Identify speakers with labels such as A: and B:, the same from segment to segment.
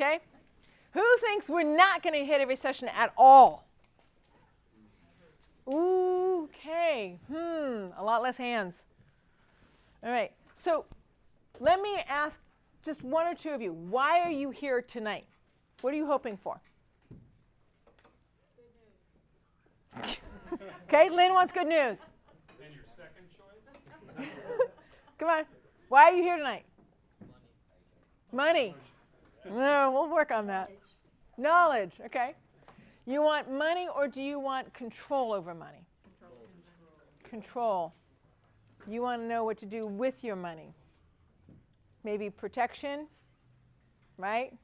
A: Okay? Who thinks we're not going to hit a recession at all? Okay. A lot less hands. All right. So let me ask just one or two of you. Why are you here tonight? What are you hoping for? Okay, Lynn wants good news.
B: And your second choice?
A: Come on. Why are you here tonight? Money. No, we'll work on that. Knowledge. Okay. You want money or do you want control over money? Control. You want to know what to do with your money. Maybe protection, right?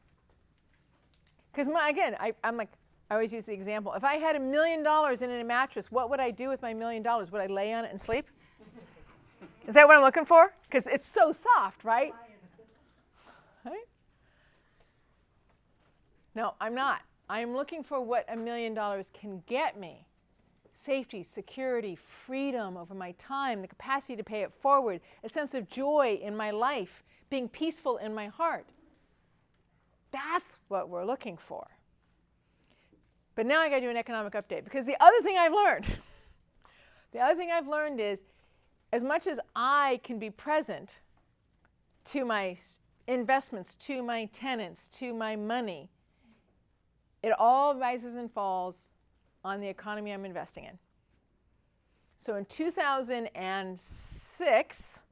A: Because again, I'm like, I always use the example. If I had $1 million in a mattress, what would I do with my $1 million? Would I lay on it and sleep? Is that what I'm looking for? Because it's so soft, right? Right? No, I'm not. I'm looking for what $1 million can get me. Safety, security, freedom over my time, the capacity to pay it forward, a sense of joy in my life, being peaceful in my heart. That's what we're looking for. But now I got to do an economic update because the other thing I've learned is as much as I can be present to my investments, to my tenants, to my money, it all rises and falls on the economy I'm investing in. So in 2006,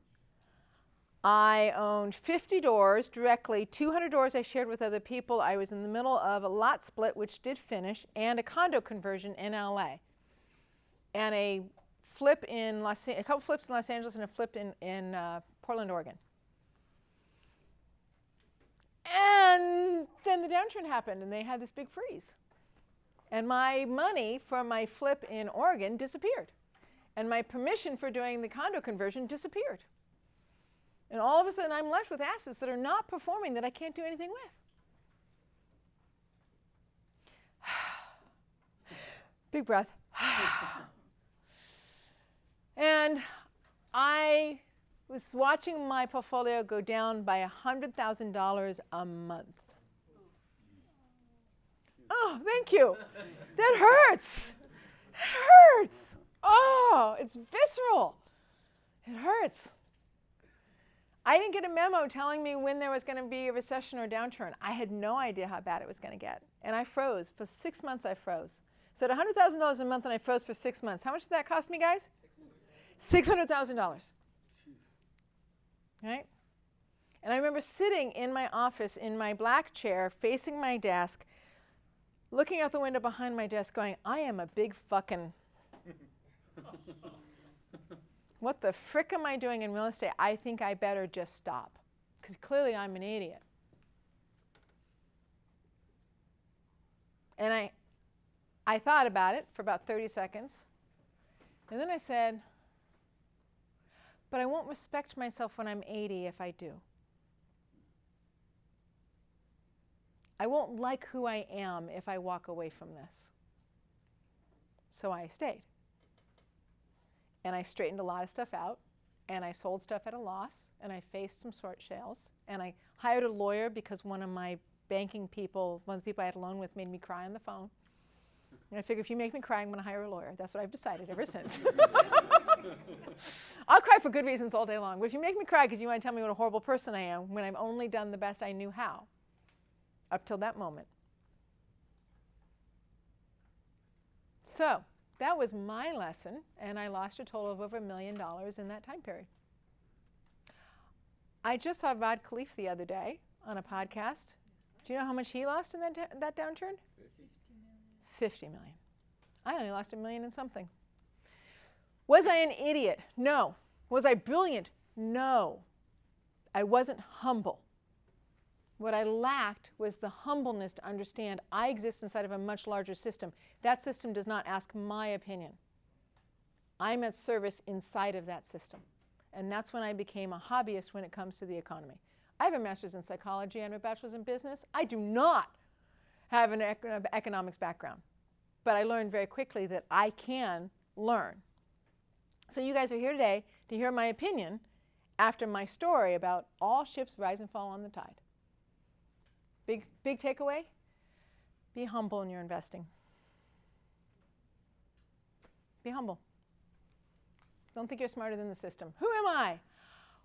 A: I owned 50 doors directly, 200 doors I shared with other people. I was in the middle of a lot split, which did finish, and a condo conversion in LA. And a couple flips in Los Angeles and a flip in Portland, Oregon. And then the downturn happened and they had this big freeze. And my money from my flip in Oregon disappeared. And my permission for doing the condo conversion disappeared. And all of a sudden I'm left with assets that are not performing that I can't do anything with. Big breath. And I was watching my portfolio go down by $100,000 a month. Oh, thank you. That hurts. It hurts. Oh, it's visceral. It hurts. I didn't get a memo telling me when there was going to be a recession or downturn. I had no idea how bad it was going to get. And I froze. For 6 months, I froze. So at $100,000 a month, and I froze for 6 months. How much did that cost me, guys? $600,000. Right? And I remember sitting in my office in my black chair, facing my desk, looking out the window behind my desk going, I am a big fucking... What the frick am I doing in real estate? I think I better just stop. Because clearly I'm an idiot. And I thought about it for about 30 seconds. And then I said, but I won't respect myself when I'm 80 if I do. I won't like who I am if I walk away from this. So I stayed. And I straightened a lot of stuff out, and I sold stuff at a loss, and I faced some short sales, and I hired a lawyer because one of my banking people, one of the people I had a loan with, made me cry on the phone. And I figured if you make me cry, I'm going to hire a lawyer. That's what I've decided ever since. I'll cry for good reasons all day long, but if you make me cry because you want to tell me what a horrible person I am when I've only done the best I knew how up till that moment. So that was my lesson, and I lost a total of over $1 million in that time period. I just saw Rod Khleif the other day on a podcast. Do you know how much he lost in that downturn? 50 million. I only lost $1 million and something. Was I an idiot? No. Was I brilliant? No. I wasn't humble. What I lacked was the humbleness to understand I exist inside of a much larger system. That system does not ask my opinion. I'm at service inside of that system. And that's when I became a hobbyist when it comes to the economy. I have a master's in psychology and a bachelor's in business. I do not have an economics background. But I learned very quickly that I can learn. So you guys are here today to hear my opinion after my story about all ships rise and fall on the tide. Big takeaway, be humble in your investing. Be humble. Don't think you're smarter than the system. Who am I?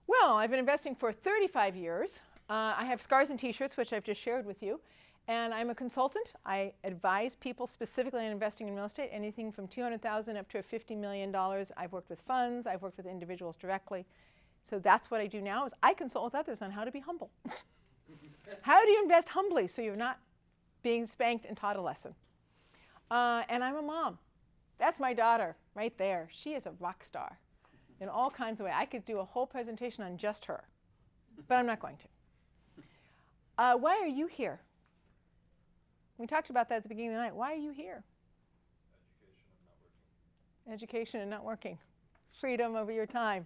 A: Well, I've been investing for 35 years. I have scars and t-shirts, which I've just shared with you. And I'm a consultant. I advise people specifically on investing in real estate, anything from $200,000 up to $50 million. I've worked with funds. I've worked with individuals directly. So that's what I do now is I consult with others on how to be humble. How do you invest humbly so you're not being spanked and taught a lesson? And I'm a mom. That's my daughter right there. She is a rock star in all kinds of ways. I could do a whole presentation on just her, but I'm not going to. Why are you here? We talked about that at the beginning of the night. Why are you here? Education and not working. Freedom over your time.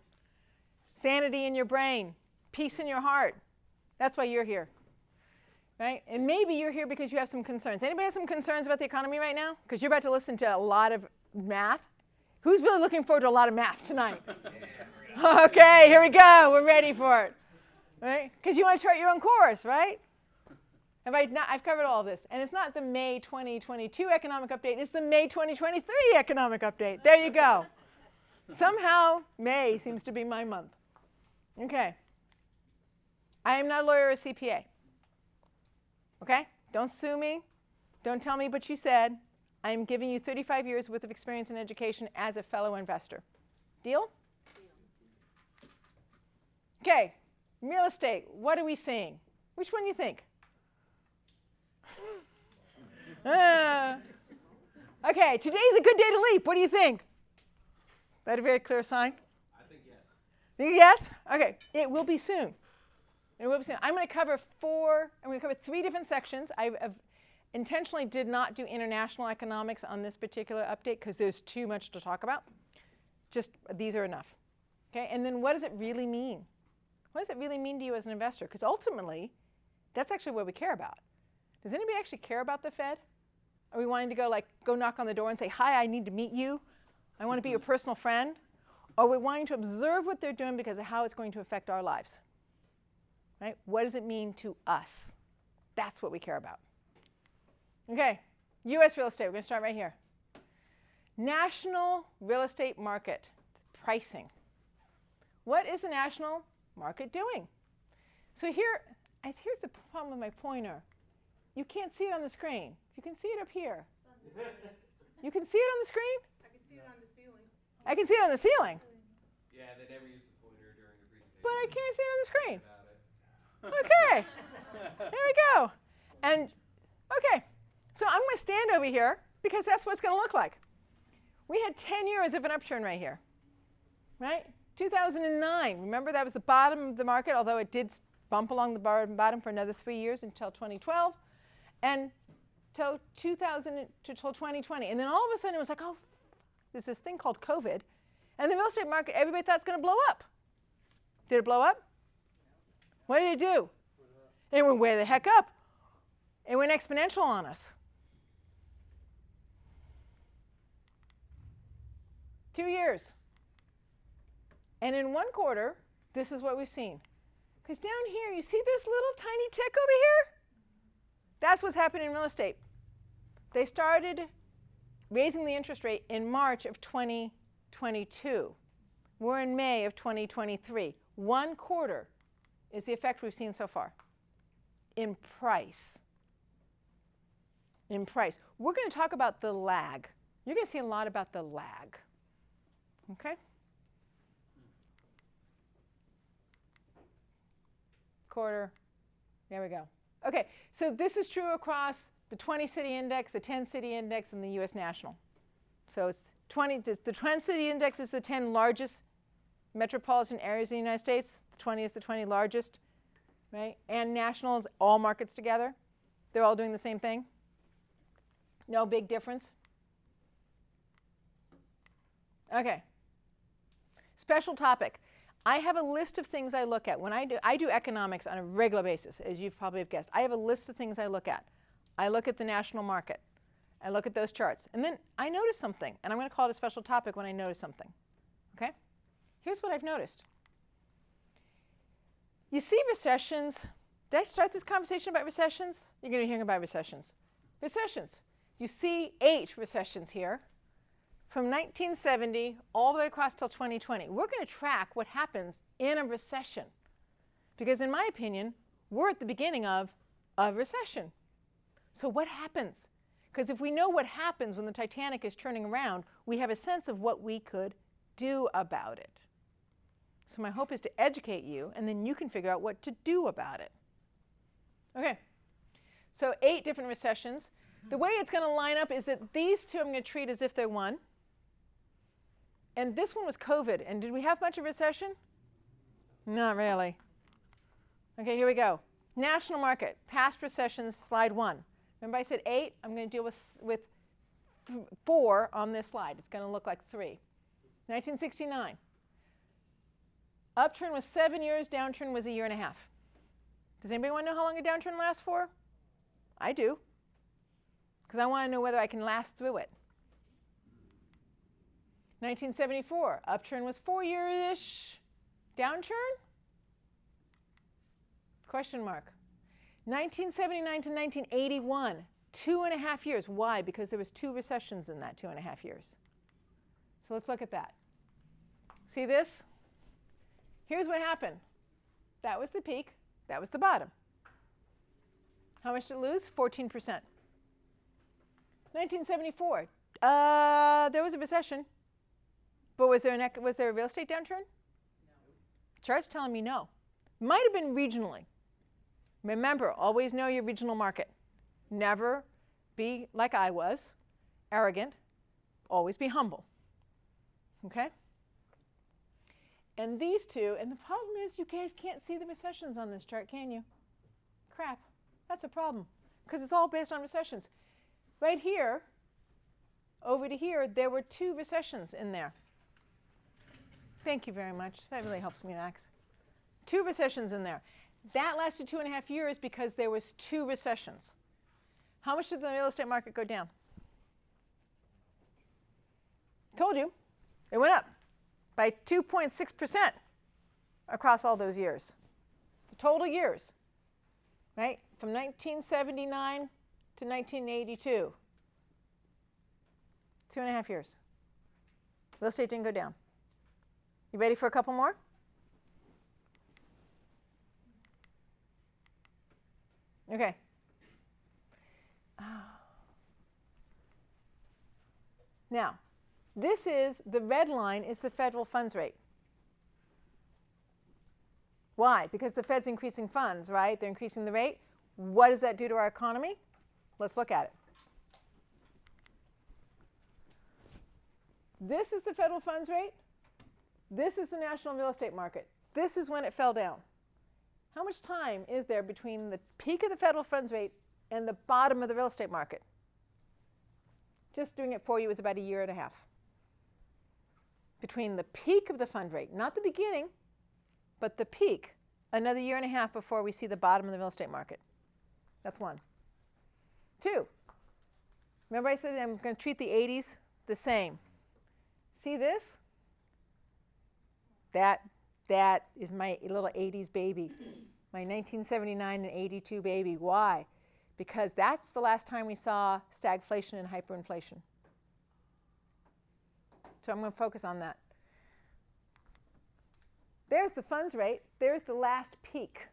A: Sanity in your brain. Peace in your heart. That's why you're here. Right? And maybe you're here because you have some concerns. Anybody have some concerns about the economy right now? Because you're about to listen to a lot of math. Who's really looking forward to a lot of math tonight? Okay, here we go. We're ready for it. Right? Because you want to chart your own course, right? I've covered all of this. And it's not the May 2022 economic update. It's the May 2023 economic update. There you go. Somehow, May seems to be my month. Okay. I am not a lawyer or a CPA. Okay? Don't sue me. Don't tell me what you said. I am giving you 35 years worth of experience in education as a fellow investor. Deal? Okay. Real estate. What are we seeing? Which one do you think? Okay, today's a good day to leap. What do you think? Is that a very clear sign?
C: I think yes.
A: Think yes? Okay, it will be soon. It will be soon. I'm going to cover three different sections. I intentionally did not do international economics on this particular update because there's too much to talk about. Just these are enough. Okay, and then what does it really mean? What does it really mean to you as an investor? Because ultimately, that's actually what we care about. Does anybody actually care about the Fed? Are we wanting to go knock on the door and say, hi, I need to meet you. I want to be your personal friend. Or are we wanting to observe what they're doing because of how it's going to affect our lives? Right? What does it mean to us? That's what we care about. Okay, U.S. real estate. We're going to start right here. National real estate market pricing. What is the national market doing? So here's the problem with my pointer. You can't see it on the screen. You can see it up here. You can see it on the screen?
D: I can see it on the ceiling.
A: I can see it on the ceiling.
C: Yeah, they never use the pointer during the presentation.
A: But I can't see it on the screen.
C: About it.
A: Okay. There we go. And, okay. So I'm going to stand over here because that's what it's going to look like. We had 10 years of an upturn right here. Right? 2009. Remember, that was the bottom of the market, although it did bump along the bottom for another 3 years until 2012. And till 2020. And then all of a sudden it was like, oh, there's this thing called COVID. And the real estate market, everybody thought it's going to blow up. Did it blow up? What did it do? It went way the heck up. It went exponential on us. 2 years. And in one quarter, this is what we've seen. Because down here, you see this little tiny tick over here? That's what's happening in real estate. They started raising the interest rate in March of 2022. We're in May of 2023. 1 quarter is the effect we've seen so far in price. In price. We're going to talk about the lag. You're going to see a lot about the lag. Okay? Quarter. There we go. Okay, so this is true across the 20-city index, the 10-city index, and the U.S. national. So it's the 20-city index is the 10 largest metropolitan areas in the United States. The 20 is the 20 largest, right? And national is all markets together. They're all doing the same thing. No big difference. Okay. Special topic. I have a list of things I look at. When I do economics on a regular basis, as you probably have guessed. I have a list of things I look at. I look at the national market. I look at those charts. And then I notice something, and I'm going to call it a special topic when I notice something. Okay? Here's what I've noticed. You see recessions Did I start this conversation about recessions? You're going to hear about recessions. Recessions. You see 8 recessions here from 1970 all the way across till 2020. We're going to track what happens in a recession because, in my opinion, we're at the beginning of a recession. So what happens? Because if we know what happens when the Titanic is turning around, we have a sense of what we could do about it. So my hope is to educate you, and then you can figure out what to do about it. Okay, so 8 different recessions. The way it's going to line up is that these 2 I'm going to treat as if they're one. And this one was COVID. And did we have much of a recession? Not really. Okay, here we go. National market, past recessions, slide 1. Remember I said 8? I'm going to deal with 4 on this slide. It's going to look like 3. 1969. Upturn was 7 years, downturn was a year and a half. Does anybody want to know how long a downturn lasts for? I do. Because I want to know whether I can last through it. 1974, upturn was 4 years-ish. Downturn? Question mark. 1979 to 1981, 2.5 years. Why? Because there was 2 recessions in that 2.5 years. So let's look at that. See this? Here's what happened. That was the peak. That was the bottom. How much did it lose? 14%. 1974. There was a recession. But was there a real estate downturn? No. Chart's telling me no. Might have been regionally. Remember, always know your regional market. Never be like I was, arrogant. Always be humble. Okay? And these 2, and the problem is you guys can't see the recessions on this chart, can you? Crap. That's a problem. Because it's all based on recessions. Right here, over to here, there were 2 recessions in there. Thank you very much. That really helps me, Max. 2 recessions in there. That lasted 2.5 years because there was 2 recessions. How much did the real estate market go down? Told you. It went up by 2.6% across all those years. The total years, right? From 1979 to 1982. 2.5 years. Real estate didn't go down. You ready for a couple more? Okay. Now, this is, the red line is the federal funds rate. Why? Because the Fed's increasing funds, right? They're increasing the rate. What does that do to our economy? Let's look at it. This is the federal funds rate. This is the national real estate market. This is when it fell down. How much time is there between the peak of the federal funds rate and the bottom of the real estate market? Just doing it for you is about a year and a half. Between the peak of the fund rate, not the beginning, but the peak, another year and a half before we see the bottom of the real estate market. That's 1. 2, remember I said I'm going to treat the 80s the same. See this? That is my little 80s baby, my 1979 and 82 baby. Why? Because that's the last time we saw stagflation and hyperinflation. So I'm going to focus on that. There's the funds rate. There's the last peak.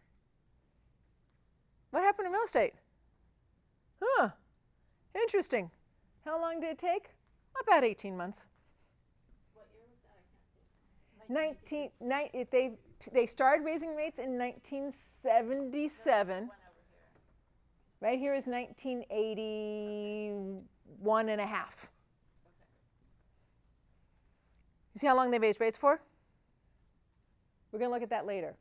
A: What happened in real estate? Huh, interesting. How long did it take? About 18 months.
D: What year was that? I can't see.
A: They started raising rates in 1977. Right here is 1981 and a half. You see how long they raised rates for? We're going to look at that later.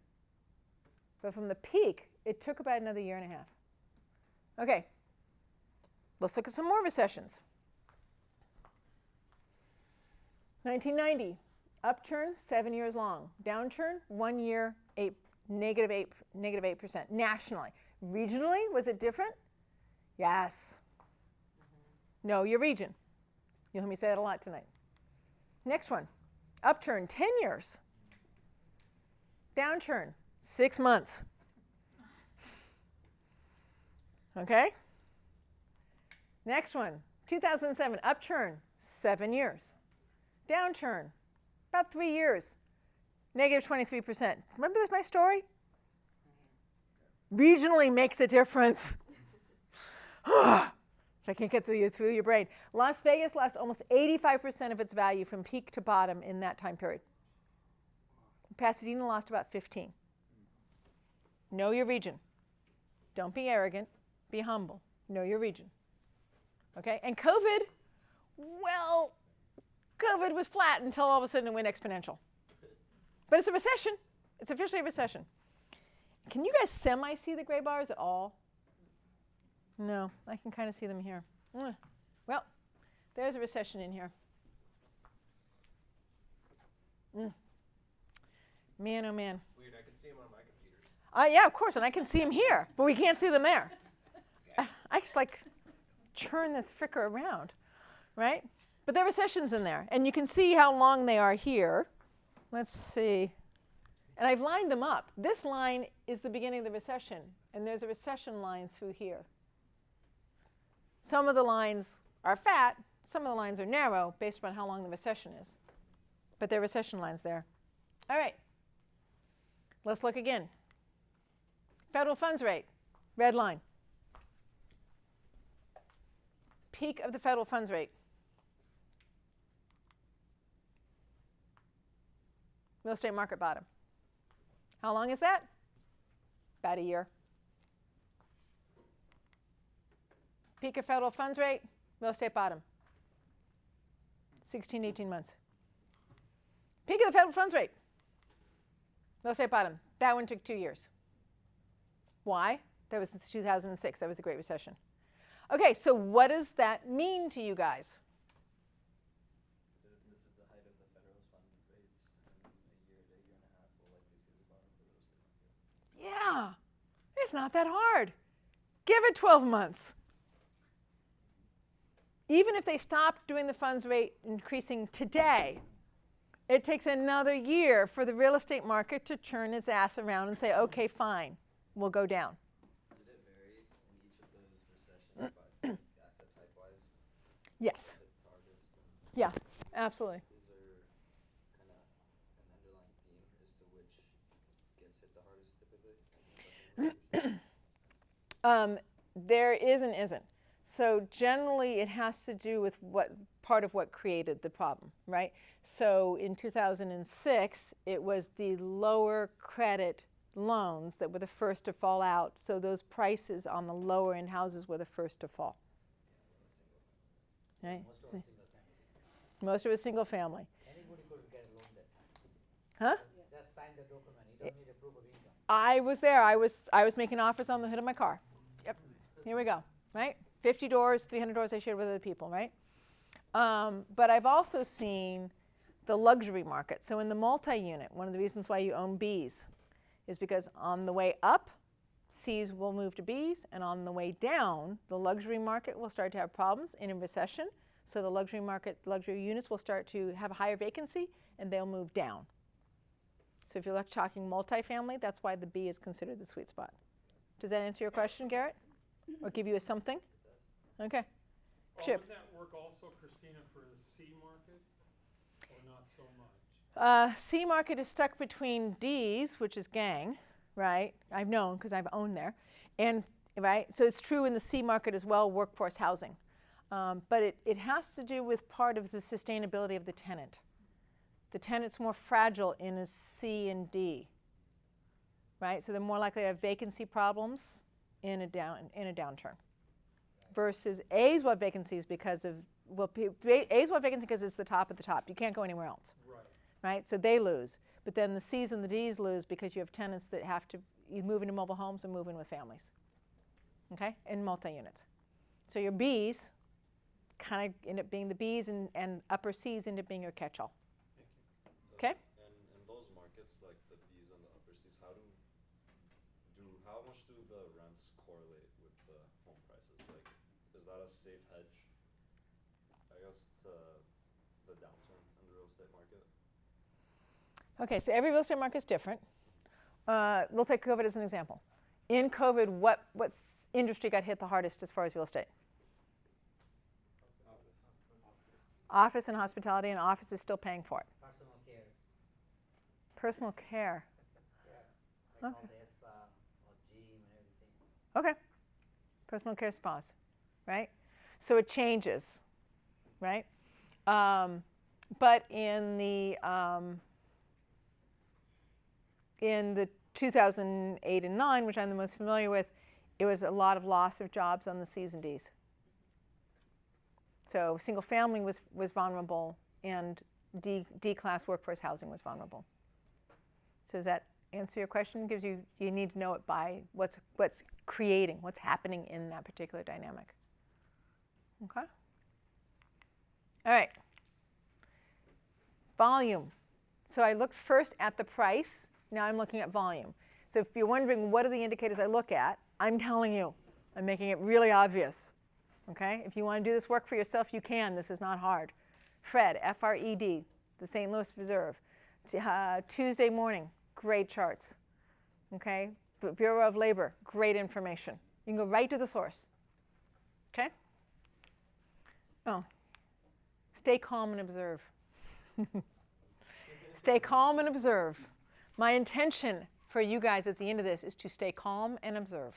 A: But from the peak, it took about another year and a half. Okay, let's look at some more recessions. 1990, upturn, 7 years long. Downturn, 1 year, negative 8% nationally. Regionally, was it different? Yes. Know your region. You'll hear me say that a lot tonight. Next one, upturn, 10 years. Downturn, 6 months. Okay? Next one, 2007, upturn, 7 years. Downturn, about 3 years, negative 23%. Remember my story? Regionally makes a difference. I can't get through your brain. Las Vegas lost almost 85% of its value from peak to bottom in that time period. Pasadena lost about 15. Know your region. Don't be arrogant. Be humble. Know your region. Okay? And COVID, well, COVID was flat until all of a sudden it went exponential. But it's a recession. It's officially a recession. Can you guys semi-see the gray bars at all? No, I can kind of see them here. Well, there's a recession in here. Man, oh man.
C: Weird, I can see them on my computer.
A: Yeah, of course, and I can see them here, but we can't see them there. I just like turn this fricker around, right? But there are recessions in there, and you can see how long they are here. Let's see. And I've lined them up. This line is the beginning of the recession, and there's a recession line through here. Some of the lines are fat, some of the lines are narrow based upon how long the recession is. But there are recession lines there. All right, let's look again. Federal funds rate, red line. Peak of the federal funds rate. Real estate market bottom. How long is that? About a year. Peak of federal funds rate, real estate bottom. 16 to 18 months. Peak of the federal funds rate, real estate bottom. That one took 2 years. Why? That was 2006. That was the Great Recession. Okay, so what does that mean to you guys?
E: This is the height of the federal fund rates, and a year and a half will likely see the bottom for real estate market.
A: Yeah, it's not that hard. Give it 12 months. Even if they stop doing the funds rate increasing today, it takes another year for the real estate market to turn its ass around and say, okay, fine, we'll go down.
E: Did it vary in each of those recessions by asset type-wise?
A: Yes.
E: The hardest and
A: Yeah, absolutely.
E: is there kind of an underlying theme as to which gets hit the hardest typically?
A: There is and isn't. So generally, it has to do with what part of what created the problem, right? So in 2006, it was the lower credit loans that were the first to fall out. So those prices on the lower end houses were the first to fall. Right?
E: Most of
A: Most of
E: it single family.
A: it was single family.
E: Anybody could get a loan that time.
A: Huh?
E: Just sign the document. You don't need a proof of income.
A: I was there. I was making offers on the hood of my car. Yep. Here we go. Right? 50 doors, 300 doors I shared with other people, right? But I've also seen the luxury market. So in the multi-unit, one of the reasons why you own Bs is because on the way up, Cs will move to Bs, and on the way down, the luxury market will start to have problems in a recession. So the luxury market, luxury units will start to have a higher vacancy, and they'll move down. So if you're talking multifamily, that's why the B is considered the sweet spot. Does that answer your question, Garrett? Or give you a something? Okay. Chip.
B: Wouldn't that work also, Christina, for the C market, or not so much?
A: C market is stuck between D's, which is gang, right? I've known because I've owned there, and right. So it's true in the C market as well, workforce housing, but it has to do with part of the sustainability of the tenant. The tenant's more fragile in a C and D, right? So they're more likely to have vacancy problems in a downturn. Versus A's will have vacancies because of, well, A's will have vacancy because it's the top of the top. You can't go anywhere else. Right? So they lose. But then the C's and the D's lose because you have tenants that have to either move into mobile homes or move in with families. Okay? In multi-units. So your B's kind of end up being the B's, and upper C's end up being your catch-all. Okay?
F: And in those markets, like the B's and the upper C's, how much do the rents correlate with the home prices? Like, is that a safe hedge, I guess, to the downturn in the real estate market?
A: Okay, so every real estate market is different. We'll take COVID as an example. In COVID, what industry got hit the hardest as far as real estate? Office and hospitality, and office is still paying for it.
E: Personal care.
A: Personal care.
E: Yeah. Like all
A: Okay.
E: the spa, all gym and everything.
A: Okay. Personal care spas, right? So it changes, right? But in the 2008 and 9, which I'm the most familiar with, it was a lot of loss of jobs on the C's and D's. So single family was vulnerable, and D-class workforce housing was vulnerable. So does that answer your question? Gives you need to know it by what's creating, what's happening in that particular dynamic. Okay? All right. Volume. So I looked first at the price. Now I'm looking at volume. So if you're wondering what are the indicators I look at, I'm telling you. I'm making it really obvious. Okay? If you want to do this work for yourself, you can. This is not hard. FRED, F-R-E-D, the St. Louis Reserve. Tuesday morning, great charts. Okay? Bureau of Labor, great information. You can go right to the source. Okay? Oh. Stay calm and observe. Stay calm and observe. My intention for you guys at the end of this is to stay calm and observe.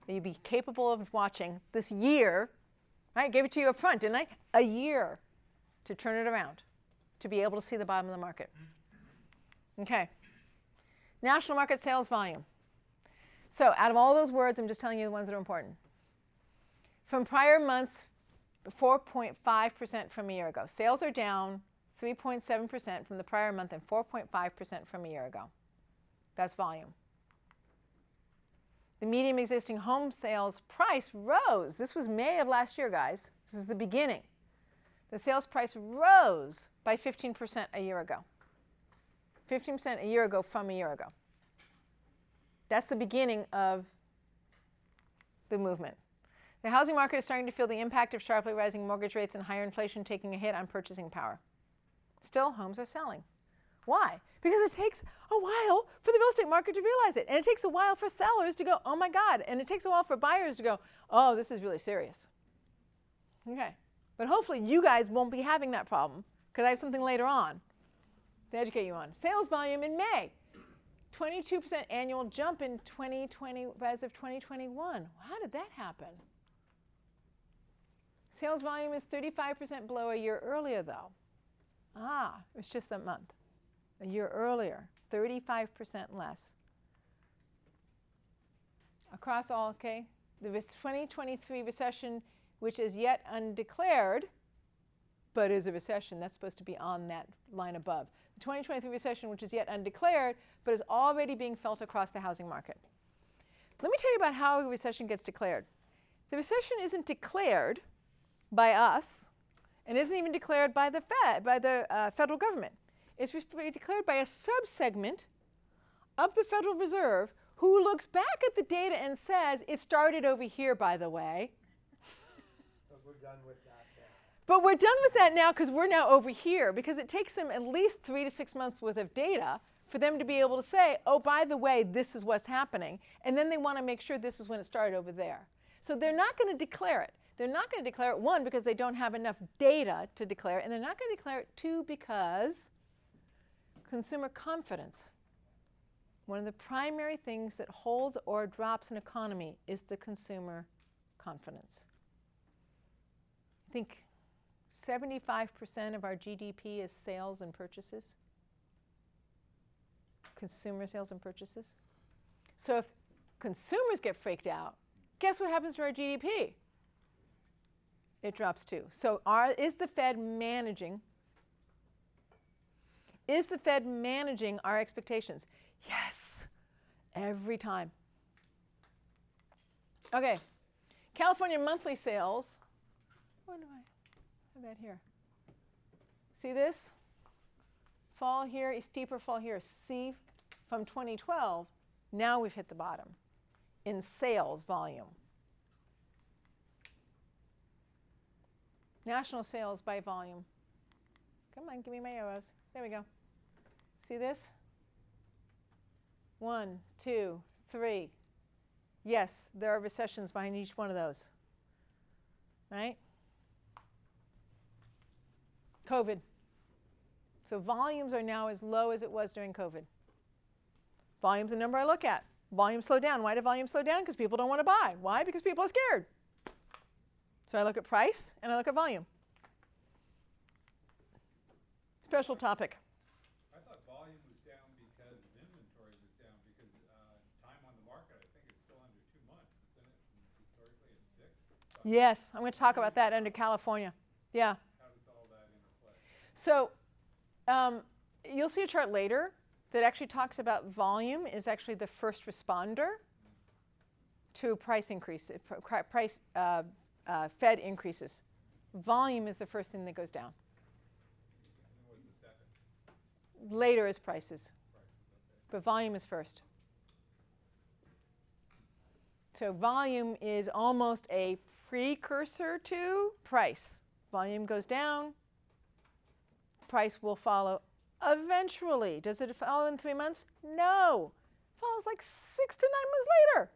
A: That you be capable of watching this year. Right? I gave it to you up front, didn't I? A year to turn it around, to be able to see the bottom of the market. Okay. National market sales volume. So out of all those words, I'm just telling you the ones that are important. From prior months, 4.5% from a year ago. Sales are down 3.7% from the prior month and 4.5% from a year ago. That's volume. The median existing home sales price rose. This was May of last year, guys. This is the beginning. The sales price rose by 15% a year ago. 15% a year ago from a year ago. That's the beginning of the movement. The housing market is starting to feel the impact of sharply rising mortgage rates and higher inflation taking a hit on purchasing power. Still, homes are selling. Why? Because it takes a while for the real estate market to realize it. And it takes a while for sellers to go, oh my God. And it takes a while for buyers to go, oh, this is really serious. Okay. But hopefully you guys won't be having that problem, because I have something later on to educate you on. Sales volume in May. 22% annual jump in 2020 as of 2021. How did that happen? Sales volume is 35% below a year earlier, though. Ah, it was just that month. A year earlier, 35% less. Across all, okay, the 2023 recession, which is yet undeclared, but is a recession. That's supposed to be on that line above. The 2023 recession, which is yet undeclared, but is already being felt across the housing market. Let me tell you about how a recession gets declared. The recession isn't declared by us, and isn't even declared by the federal government. It's declared by a subsegment of the Federal Reserve who looks back at the data and says, it started over here, by the way.
B: But we're done with that now.
A: But we're done with that now because we're now over here, because it takes them at least 3 to 6 months worth of data for them to be able to say, oh, by the way, this is what's happening. And then they want to make sure this is when it started over there. So they're not going to declare it. They're not going to declare it, 1, because they don't have enough data to declare it, and they're not going to declare it, 2, because consumer confidence. One of the primary things that holds or drops an economy is the consumer confidence. I think 75% of our GDP is sales and purchases, consumer sales and purchases. So if consumers get freaked out, guess what happens to our GDP? It drops too. So is the Fed managing? Is the Fed managing our expectations? Yes, every time. Okay, California monthly sales. Where do I have that here? See this? Fall here, a steeper fall here. See, from 2012, now we've hit the bottom in sales volume. National sales by volume. Come on, give me my arrows. There we go. See this? 1, 2, 3. Yes, there are recessions behind each one of those. Right? COVID. So volumes are now as low as it was during COVID. Volume's the number I look at. Volume slowed down. Why did volume slow down? Because people don't want to buy. Why? Because people are scared. So I look at price and I look at volume. Special topic.
B: I thought volume was down because inventory was down because time on the market, I think it's still under 2 months, isn't it? Historically it's 6.
A: Yes, I'm going to talk about that under California. Yeah.
B: How does all that interplay?
A: So you'll see a chart later that actually talks about volume is actually the first responder to price increase, Fed increases. Volume is the first thing that goes down.
B: And what was the second?
A: Later is prices,
B: Prices, okay.
A: but volume is first. So volume is almost a precursor to price. Volume goes down, price will follow eventually. Does it follow in 3 months? No. It follows like 6 to 9 months later.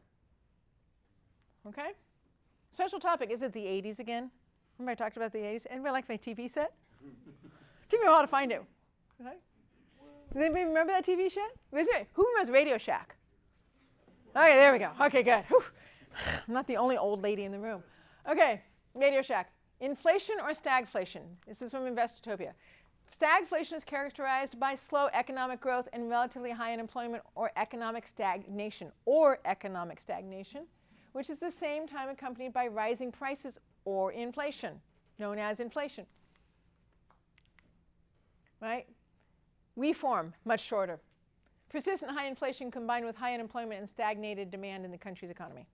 A: Okay? Special topic. Is it the 80s again? Remember I talked about the 80s? Anybody like my TV set? Took me a while to find it. Okay? Does anybody remember that TV set? Who remembers Radio Shack? Okay, there we go. Okay, good. Whew. I'm not the only old lady in the room. Okay, Radio Shack. Inflation or stagflation? This is from Investotopia. Stagflation is characterized by slow economic growth and relatively high unemployment or economic stagnation, which is the same time accompanied by rising prices or inflation, known as inflation. Right? We form much shorter. Persistent high inflation combined with high unemployment and stagnated demand in the country's economy.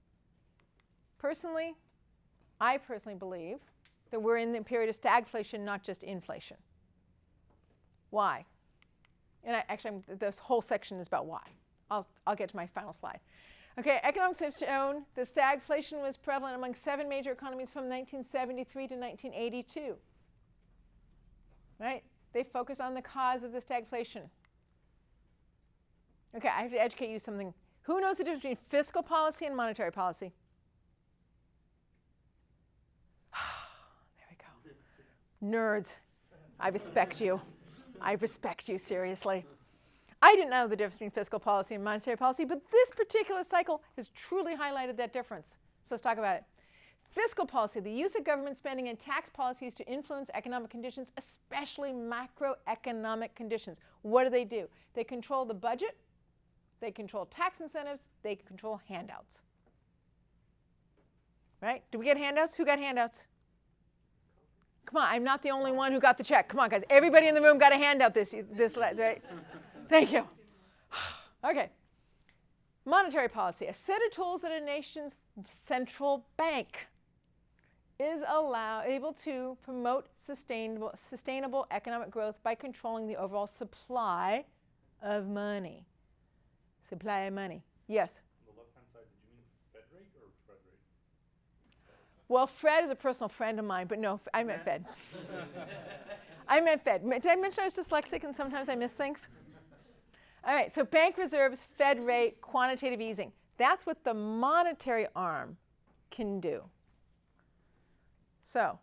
A: I personally believe that we're in the period of stagflation, not just inflation. Why? And this whole section is about why. I'll get to my final slide. Okay, economics have shown that stagflation was prevalent among 7 major economies from 1973 to 1982. Right? They focus on the cause of the stagflation. Okay, I have to educate you something. Who knows the difference between fiscal policy and monetary policy? There we go. Nerds. I respect you. I respect you, seriously. I didn't know the difference between fiscal policy and monetary policy, but this particular cycle has truly highlighted that difference. So let's talk about it. Fiscal policy, the use of government spending and tax policies to influence economic conditions, especially macroeconomic conditions. What do? They control the budget, they control tax incentives, they control handouts. Right? Do we get handouts? Who got handouts? Come on, I'm not the only one who got the check. Come on, guys. Everybody in the room got a handout this right? Thank you. Okay. Monetary policy, a set of tools that a nation's central bank is able to promote sustainable economic growth by controlling the overall supply of money. Supply of money. Yes?
F: On the left-hand side, did you mean Fed rate or Fred rate?
A: Well, Fred is a personal friend of mine, but no, I meant Fed. I meant Fed. Did I mention I was dyslexic and sometimes I miss things? All right, so bank reserves, Fed rate, quantitative easing. That's what the monetary arm can do. So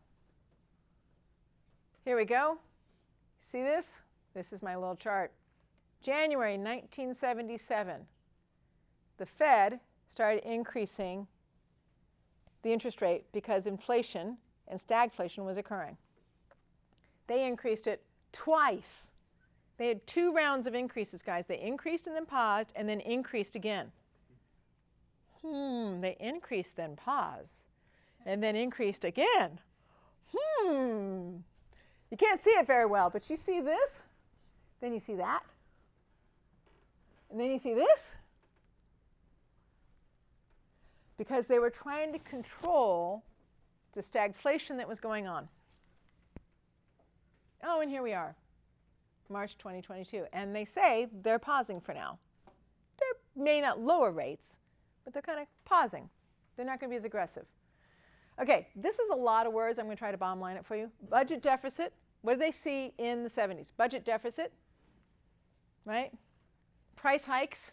A: here we go. See this? This is my little chart. January 1977, the Fed started increasing the interest rate because inflation and stagflation was occurring. They increased it twice. They had 2 rounds of increases, guys. They increased and then paused and then increased again. They increased, then paused, and then increased again. You can't see it very well, but you see this, then you see that, and then you see this. Because they were trying to control the stagflation that was going on. Oh, and here we are, March 2022. And they say they're pausing for now. They may not lower rates, but they're kind of pausing. They're not going to be as aggressive. Okay, this is a lot of words. I'm going to try to bomb line it for you. Budget deficit. What did they see in the 70s? Budget deficit, right? Price hikes.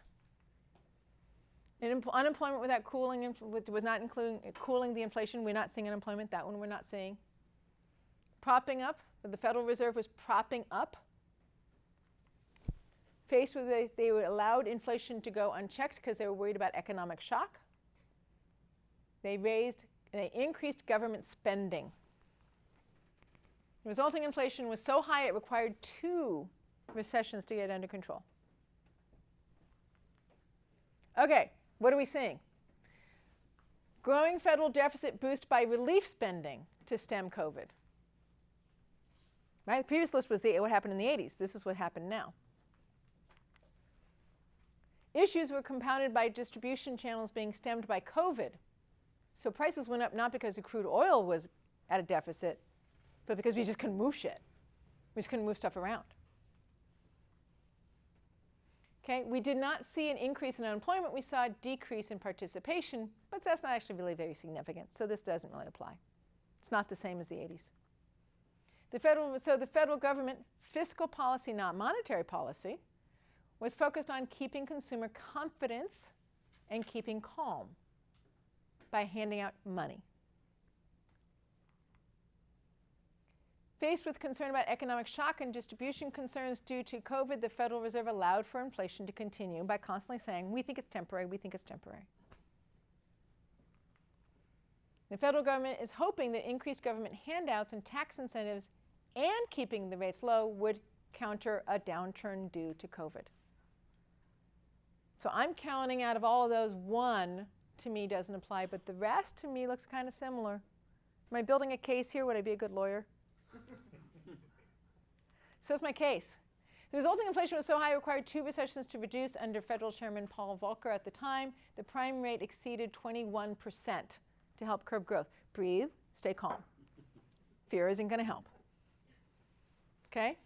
A: Unemployment without cooling, was not including cooling the inflation. We're not seeing unemployment. That one we're not seeing. Propping up, the Federal Reserve was propping up. Faced with they allowed inflation to go unchecked because they were worried about economic shock. They increased government spending. The resulting inflation was so high it required 2 recessions to get under control. Okay, what are we seeing? Growing federal deficit boost by relief spending to stem COVID. Right? The previous list was what happened in the 80s. This is what happened now. Issues were compounded by distribution channels being stemmed by COVID. So prices went up not because the crude oil was at a deficit, but because we just couldn't move shit. We just couldn't move stuff around. Okay, we did not see an increase in unemployment. We saw a decrease in participation, but that's not actually really very significant. So this doesn't really apply. It's not the same as the 80s. So the federal government fiscal policy, not monetary policy, was focused on keeping consumer confidence and keeping calm by handing out money. Faced with concern about economic shock and distribution concerns due to COVID, the Federal Reserve allowed for inflation to continue by constantly saying, we think it's temporary, we think it's temporary. The federal government is hoping that increased government handouts and tax incentives and keeping the rates low would counter a downturn due to COVID. So I'm counting out of all of those, 1 to me doesn't apply, but the rest to me looks kind of similar. Am I building a case here? Would I be a good lawyer? So it's my case. The resulting inflation was so high it required 2 recessions to reduce under Federal Chairman Paul Volcker at the time. The prime rate exceeded 21% to help curb growth. Breathe, stay calm. Fear isn't going to help. Okay?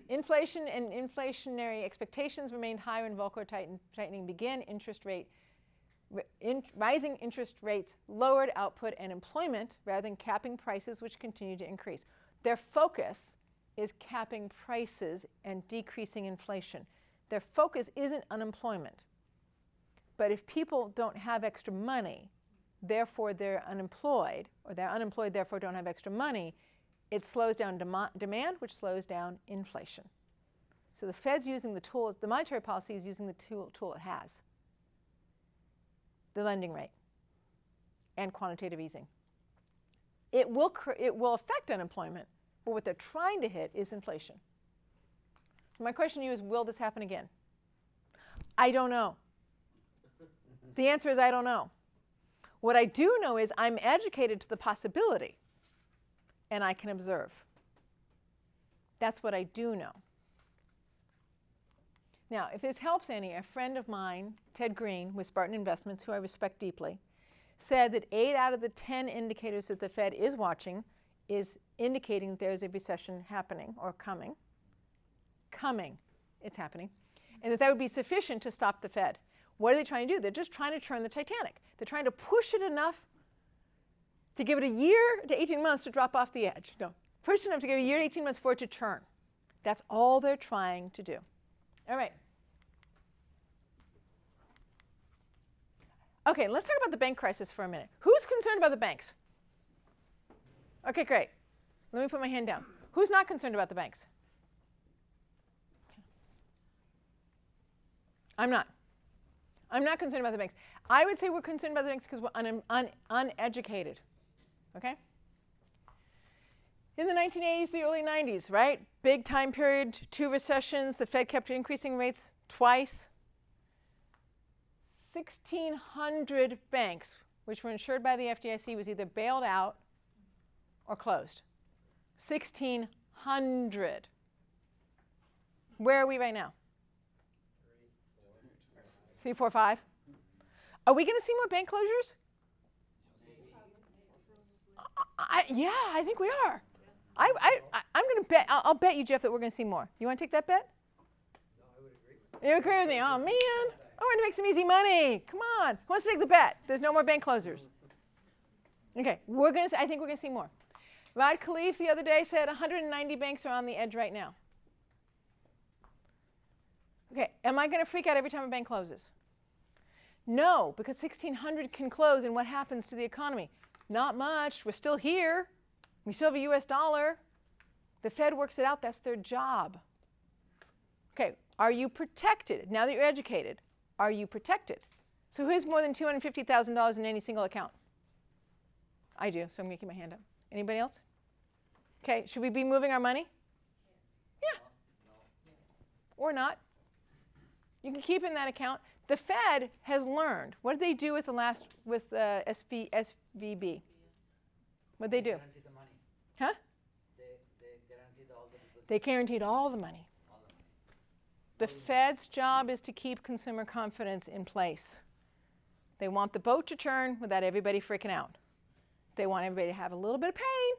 A: Inflation and inflationary expectations remained high when Volcker tightening began. Rising interest rates lowered output and employment rather than capping prices, which continued to increase. Their focus is capping prices and decreasing inflation. Their focus isn't unemployment. But if people don't have extra money, therefore they're unemployed, or they're unemployed, therefore don't have extra money, it slows down demand, which slows down inflation. So the Fed's using the tool, the monetary policy is using the tool it has, the lending rate and quantitative easing. It will affect unemployment, but what they're trying to hit is inflation. So my question to you is, will this happen again? I don't know. The answer is I don't know. What I do know is I'm educated to the possibility, and I can observe. That's what I do know. Now, if this helps any, a friend of mine, Ted Green, with Spartan Investments, who I respect deeply, said that 8 out of the 10 indicators that the Fed is watching is indicating that there's a recession happening or coming. It's happening. And that would be sufficient to stop the Fed. What are they trying to do? They're just trying to turn the Titanic. They're trying to push it enough to give it a year to 18 months to drop off the edge. No, push it enough to give it a year to 18 months for it to turn. That's all they're trying to do. All right. Okay, let's talk about the bank crisis for a minute. Who's concerned about the banks? Okay, great. Let me put my hand down. Who's not concerned about the banks? I'm not. I'm not concerned about the banks. I would say we're concerned about the banks because we're uneducated. Okay? In the 1980s, the early 90s, right? Big time period, 2 recessions. The Fed kept increasing rates twice. 1,600 banks, which were insured by the FDIC, was either bailed out or closed. 1,600. Where are we right now? 3, 4, 5. Are we going to see more bank closures? Yeah, I think we are. I'm going to bet. I'll bet you, Jeff, that we're going to see more. You want to take that bet?
C: No, I would agree.
A: You agree with me? Oh man, I want to make some easy money. Come on, who wants to take the bet? There's no more bank closures. Okay, I think we're going to see more. Rod Khleif the other day said 190 banks are on the edge right now. Okay, am I going to freak out every time a bank closes? No, because 1600 can close, and what happens to the economy? Not much. We're still here. We still have a US dollar. The Fed works it out. That's their job. Okay, are you protected? Now that you're educated, are you protected? So who has more than $250,000 in any single account? I do, so I'm going to keep my hand up. Anybody else? Okay, should we be moving our money? Yeah. Or not. You can keep it in that account. The Fed has learned. What did they do with the last, with SVB? What did they do?
C: Guarantee the money.
A: Huh?
C: They guaranteed all the deposits.
A: They guaranteed all the money.
C: All the money.
A: The Fed's job is to keep consumer confidence in place. They want the boat to turn without everybody freaking out. They want everybody to have a little bit of pain.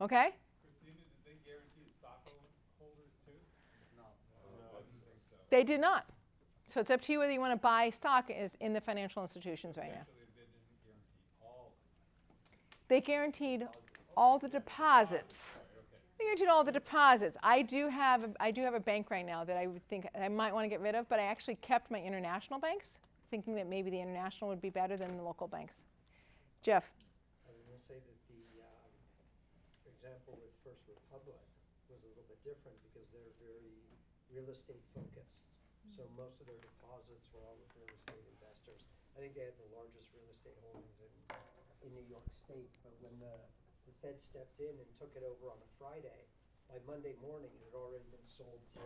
A: Okay?
B: Christina, did they guarantee the stockholders too?
C: No.
B: I didn't think so.
A: They did not. So it's up to you whether you want to buy stock in the financial institutions right now.
B: Essentially, they didn't guarantee all.
A: They guaranteed all the deposits. They guaranteed all the deposits. I do have a bank right now that I would think I might want to get rid of, but I actually kept my international banks, thinking that maybe the international would be better than the local banks. Jeff.
G: I was going to say that the example with First Republic was a little bit different because they're very real estate focused. So most of their deposits were all with real estate investors. I think they had the largest real estate holdings in New York State. But when the Fed stepped in and took it over on a Friday, by Monday morning it had already been sold to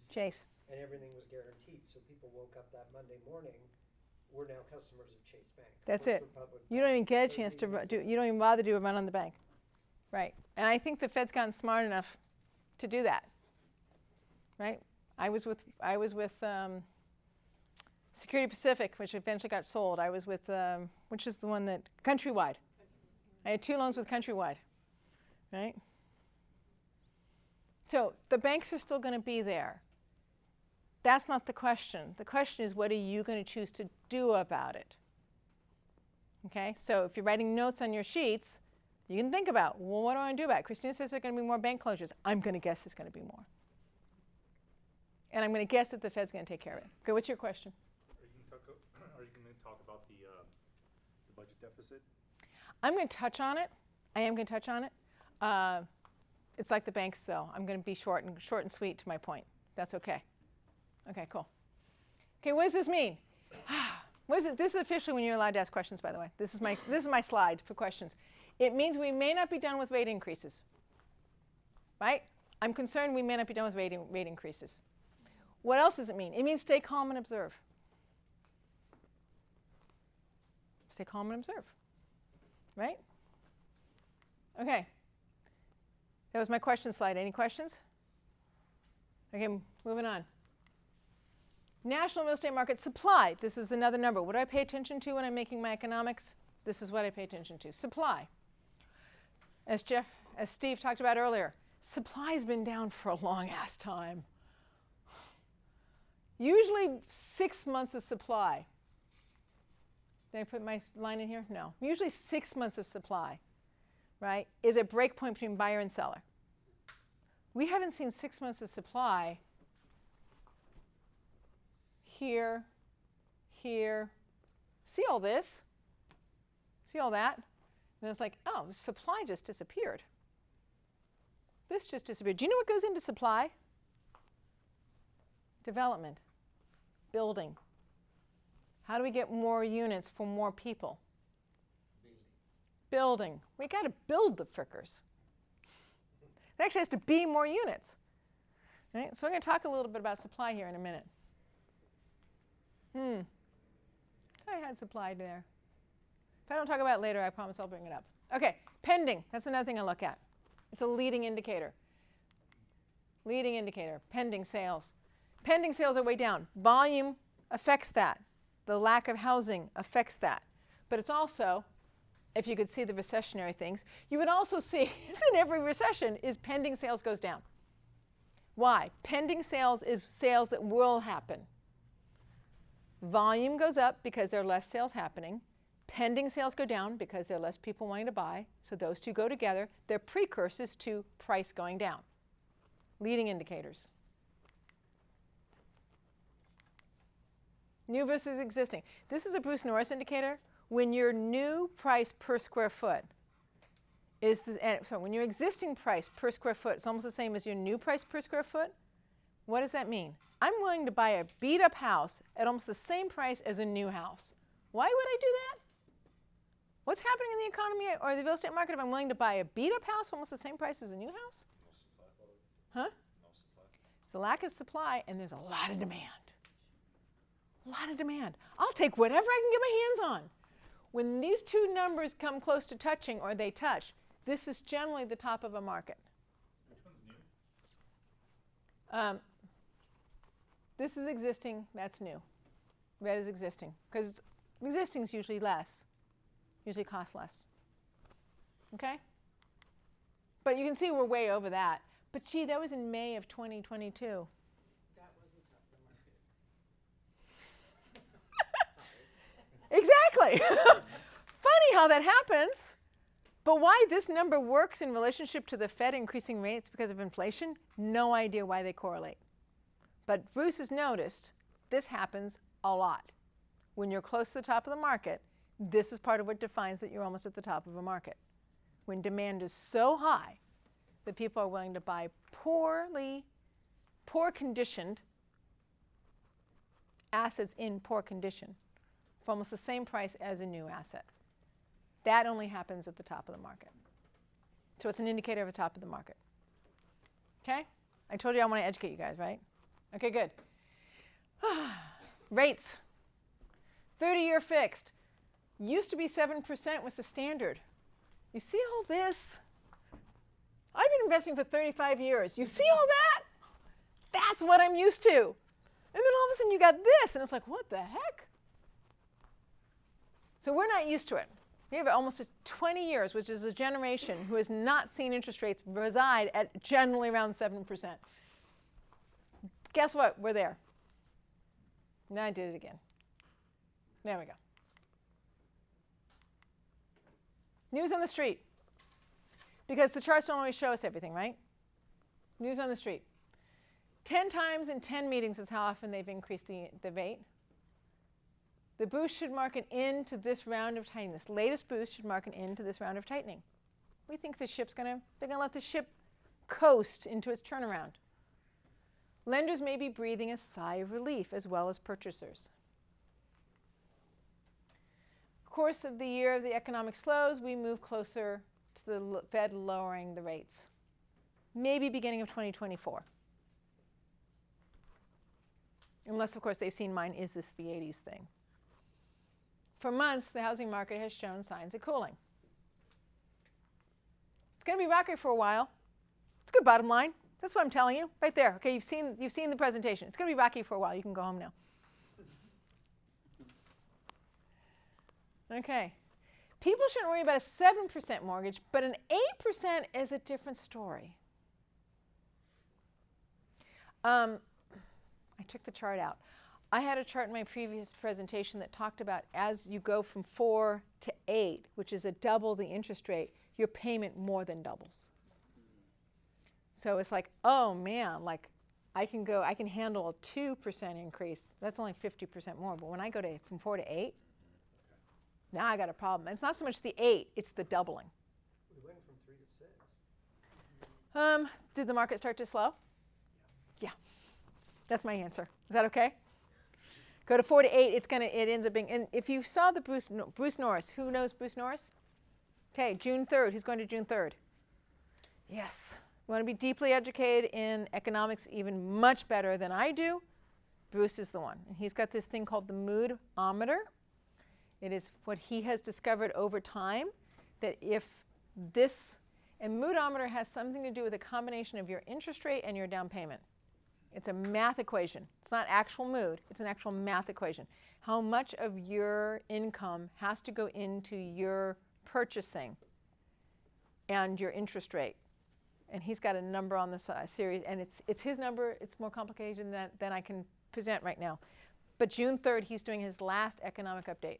G: Chase. And everything was guaranteed. So people woke up that Monday morning. We're now customers of Chase Bank.
A: That's
G: First
A: it.
G: Republic
A: You don't even get a
G: doesn't
A: chance to
G: even
A: do.
G: exist.
A: You don't even bother to do a run on the bank, right? And I think the Fed's gotten smart enough to do that, right? I was with Security Pacific, which eventually got sold. I was with which is the one that Countrywide. I had 2 loans with Countrywide, right? So the banks are still going to be there. That's not the question. The question is, what are you going to choose to do about it? Okay, so if you're writing notes on your sheets, you can think about, well, what do I want to do about it? Christina says there are going to be more bank closures. I'm going to guess there's going to be more. And I'm going to guess that the Fed's going to take care of it. Okay, what's your question?
H: Are you going to talk about the budget deficit?
A: I'm going to touch on it. I am going to touch on it. It's like the banks, though. I'm going to be short and sweet to my point. That's okay. Okay, cool. Okay, what does this mean? What is it? This is officially when you're allowed to ask questions, by the way. This is my slide for questions. It means we may not be done with rate increases, right? I'm concerned we may not be done with rate increases. What else does it mean? It means stay calm and observe. Stay calm and observe, right? Okay. That was my question slide. Any questions? Okay, moving on. National real estate market supply. This is another number. What do I pay attention to when I'm making my economics? This is what I pay attention to. Supply. As Steve talked about earlier, supply's been down for a long-ass time. Usually 6 months of supply. Did I put my line in here? No. Usually 6 months of supply, right, is a break point between buyer and seller. We haven't seen 6 months of supply here, here. See all this? See all that? And it's like, oh, supply just disappeared. This just disappeared. Do you know what goes into supply? Development, building. How do we get more units for more people? Building. We got to build the frickers. There actually has to be more units. Right? So we're going to talk a little bit about supply here in a minute. I had supply there. If I don't talk about it later, I promise I'll bring it up. Okay, pending. That's another thing I look at. It's a leading indicator. Leading indicator, pending sales. Pending sales are way down. Volume affects that. The lack of housing affects that. But it's also, if you could see the recessionary things, you would also see in every recession is pending sales goes down. Why? Pending sales is sales that will happen. Volume goes up because there are less sales happening. Pending sales go down because there are less people wanting to buy. So those two go together. They're precursors to price going down. Leading indicators. New versus existing. This is a Bruce Norris indicator. When your new price per square foot so when your existing price per square foot is almost the same as your new price per square foot, what does that mean? I'm willing to buy a beat-up house at almost the same price as a new house. Why would I do that? What's happening in the economy or the real estate market if I'm willing to buy a beat-up house almost the same price as a new house?
F: No supply, probably.
A: Huh?
F: No supply.
A: There's a lack of supply and there's a lot of demand. A lot of demand. I'll take whatever I can get my hands on. When these two numbers come close to touching or they touch, this is generally the top of a market.
H: Which one's new?
A: This is existing, that's new. Red is existing, because existing is usually less, usually costs less. Okay? But you can see we're way over that. But gee, that was in May of 2022.
C: That was the top of the market.
A: Exactly. Funny how that happens. But why this number works in relationship to the Fed increasing rates because of inflation, no idea why they correlate. But Bruce has noticed this happens a lot. When you're close to the top of the market, this is part of what defines that you're almost at the top of a market. When demand is so high that people are willing to buy poor conditioned assets in poor condition for almost the same price as a new asset. That only happens at the top of the market. So it's an indicator of the top of the market. Okay? I told you I want to educate you guys, right? Okay, good. Rates. 30-year fixed. Used to be 7% was the standard. You see all this? I've been investing for 35 years. You see all that? That's what I'm used to. And then all of a sudden you got this, and it's like, what the heck? So we're not used to it. We have almost 20 years, which is a generation who has not seen interest rates reside at generally around 7%. Guess what? We're there. Now I did it again. There we go. News on the street. Because the charts don't always show us everything, right? News on the street. 10 times in 10 meetings is how often they've increased the rate. The boost should mark an end to this round of tightening. This latest boost should mark an end to this round of tightening. We think they're going to let the ship coast into its turnaround. Lenders may be breathing a sigh of relief as well as purchasers. Course of the year of the economic slows, we move closer to the Fed lowering the rates. Maybe beginning of 2024. Unless, of course, they've seen mine, is this the 80s thing? For months, the housing market has shown signs of cooling. It's going to be rocky for a while. It's a good bottom line. That's what I'm telling you, right there. Okay, you've seen the presentation. It's going to be rocky for a while. You can go home now. Okay. People shouldn't worry about a 7% mortgage, but an 8% is a different story. I took the chart out. I had a chart in my previous presentation that talked about as you go from 4 to 8, which is a double the interest rate, your payment more than doubles. So it's like, oh man, like I can handle a 2% increase. That's only 50% more. But when I go from 4 to 8, now I got a problem. And it's not so much the 8, it's the doubling.
G: We went from 3 to 6.
A: Did the market start to slow? Yeah. That's my answer. Is that okay? Go to 4 to 8, it ends up being, and if you saw the Bruce Norris, who knows Bruce Norris? Okay, June 3rd, who's going to June 3rd? Yes. You want to be deeply educated in economics even much better than I do? Bruce is the one. And he's got this thing called the moodometer. It is what he has discovered over time, that if this, and moodometer has something to do with a combination of your interest rate and your down payment. It's a math equation. It's not actual mood. It's an actual math equation. How much of your income has to go into your purchasing and your interest rate. And he's got a number on this series, and it's his number. It's more complicated than I can present right now. But June 3rd, he's doing his last economic update.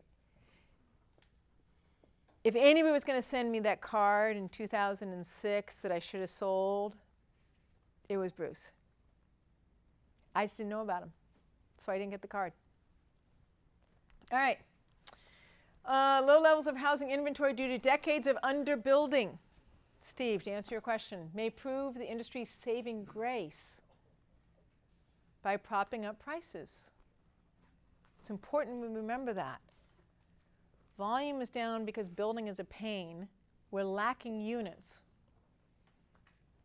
A: If anybody was going to send me that card in 2006 that I should have sold, it was Bruce. I just didn't know about him, so I didn't get the card. All right. Low levels of housing inventory due to decades of underbuilding. Steve, to answer your question, may prove the industry's saving grace by propping up prices. It's important we remember that. Volume is down because building is a pain. We're lacking units.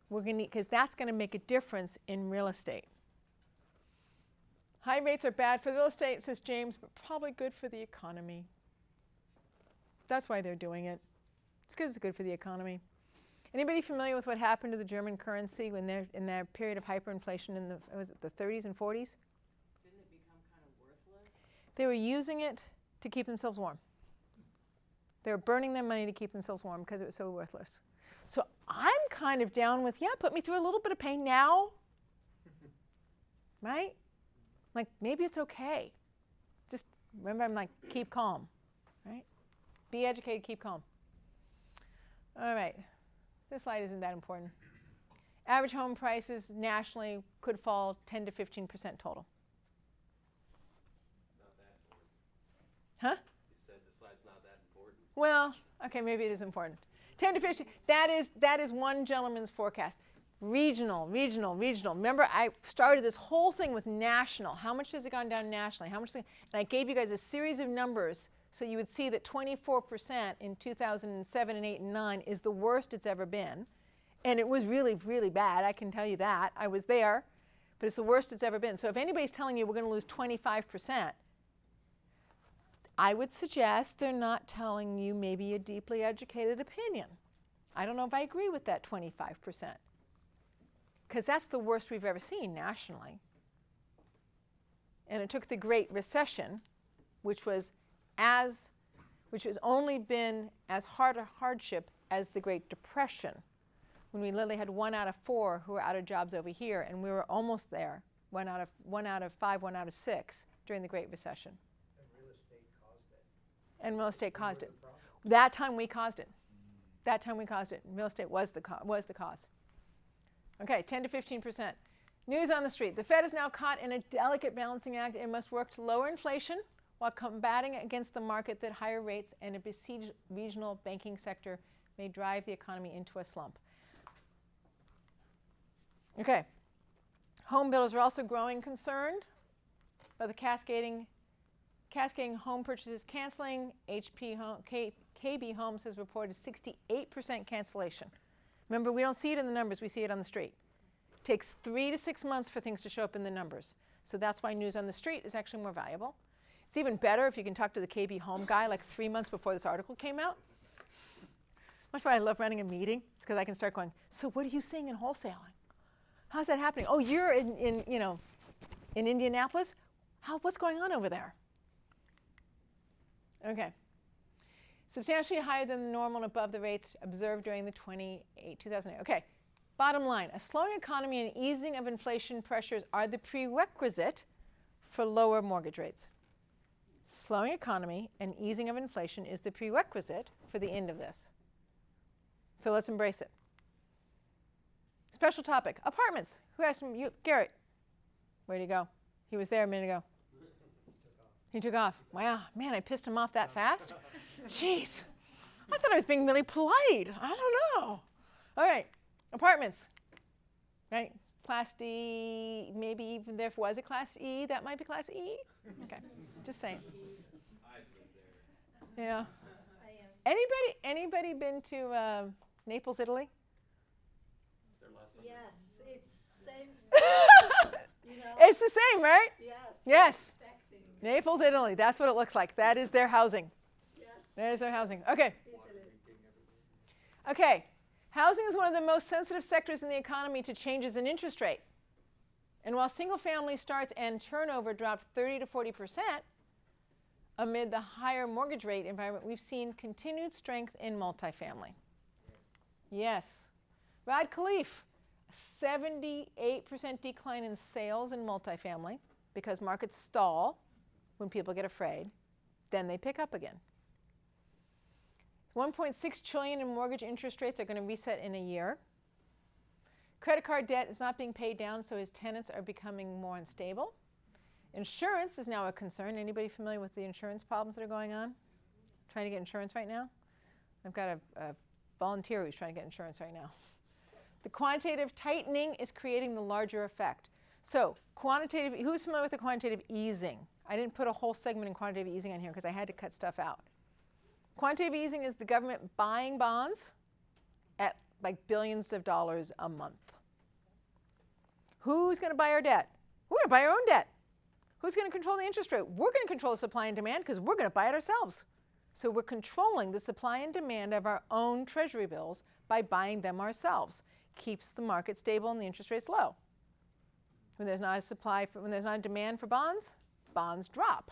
A: We're going to, because that's going to make a difference in real estate. High rates are bad for real estate, says James, but probably good for the economy. That's why they're doing it. It's because it's good for the economy. Anybody familiar with what happened to the German currency when they're in their period of hyperinflation in the, was it the 30s and 40s?
C: Didn't it become kind of worthless?
A: They were using it to keep themselves warm. They were burning their money to keep themselves warm because it was so worthless. So I'm kind of down with, yeah, put me through a little bit of pain now. Right? Like, maybe it's okay. Just remember, I'm like, keep calm. Right? Be educated, keep calm. All right. This slide isn't that important. Average home prices nationally could fall 10 to 15% total.
E: Not that important.
A: Huh?
E: You said the slide's not that important.
A: Well, okay, maybe it is important. 10 to 15, that is one gentleman's forecast. Regional. Remember, I started this whole thing with national. How much has it gone down nationally? How much? And I gave you guys a series of numbers so you would see that 24% in 2007 and 8 and 9 is the worst it's ever been. And it was really, really bad. I can tell you that. I was there. But it's the worst it's ever been. So if anybody's telling you we're going to lose 25%, I would suggest they're not telling you maybe a deeply educated opinion. I don't know if I agree with that 25%. Because that's the worst we've ever seen nationally. And it took the Great Recession, which has only been as hard a hardship as the Great Depression, when we literally had 1 out of 4 who were out of jobs over here, and we were almost there, 1 out of 5, 1 out of 6 during the Great Recession.
G: And real estate caused it.
A: And real estate caused
G: We
A: it.
G: were the problem.
A: That time we caused it. That time we caused it. Real estate was the cause. Okay, 10 to 15%. News on the street. The Fed is now caught in a delicate balancing act. It must work to lower inflation while combating against the market that higher rates and a besieged regional banking sector may drive the economy into a slump. Okay. Home builders are also growing concerned about the cascading home purchases canceling. KB Homes has reported 68% cancellation. Remember, we don't see it in the numbers, we see it on the street. It takes 3 to 6 months for things to show up in the numbers. So that's why news on the street is actually more valuable. It's even better if you can talk to the KB Home guy like 3 months before this article came out. That's why I love running a meeting. It's because I can start going, so what are you seeing in wholesaling? How's that happening? Oh, you're in Indianapolis? What's going on over there? Okay. Substantially higher than the normal and above the rates observed during the 2008. Okay. Bottom line, a slowing economy and easing of inflation pressures are the prerequisite for lower mortgage rates. Slowing economy and easing of inflation is the prerequisite for the end of this. So let's embrace it. Special topic, apartments. Who asked him? You, Garrett. Where'd he go? He was there a minute ago. He took off. Wow, man, I pissed him off that fast? Jeez. I thought I was being really polite. I don't know. All right, apartments. Right? Class D, maybe even if was a Class E, that might be Class E. Okay, just saying.
E: I'd live there.
A: Yeah.
D: I am.
A: Anybody been to Naples, Italy?
E: There last summer.
D: Yes, it's same stuff, you know?
A: It's the same, right?
D: Yes.
A: Yes.
D: Expecting.
A: Naples, Italy. That's what it looks like. That is their housing.
D: Yes.
A: That is their housing. Okay.
D: Italy.
A: Okay. Housing is one of the most sensitive sectors in the economy to changes in interest rate. And while single-family starts and turnover dropped 30 to 40% amid the higher mortgage rate environment, we've seen continued strength in multifamily. Yes. Rod Khalif, 78% decline in sales in multifamily because markets stall when people get afraid. Then they pick up again. 1.6 trillion in mortgage interest rates are going to reset in a year. Credit card debt is not being paid down, so his tenants are becoming more unstable. Insurance is now a concern. Anybody familiar with the insurance problems that are going on? Trying to get insurance right now? I've got a volunteer who's trying to get insurance right now. The quantitative tightening is creating the larger effect. So quantitative, who's familiar with the quantitative easing? I didn't put a whole segment in quantitative easing on here because I had to cut stuff out. Quantitative easing is the government buying bonds at like billions of dollars a month. Who's going to buy our debt? We're going to buy our own debt. Who's going to control the interest rate? We're going to control the supply and demand because we're going to buy it ourselves. So we're controlling the supply and demand of our own treasury bills by buying them ourselves. Keeps the market stable and the interest rates low. When there's not when there's not a demand for bonds, bonds drop.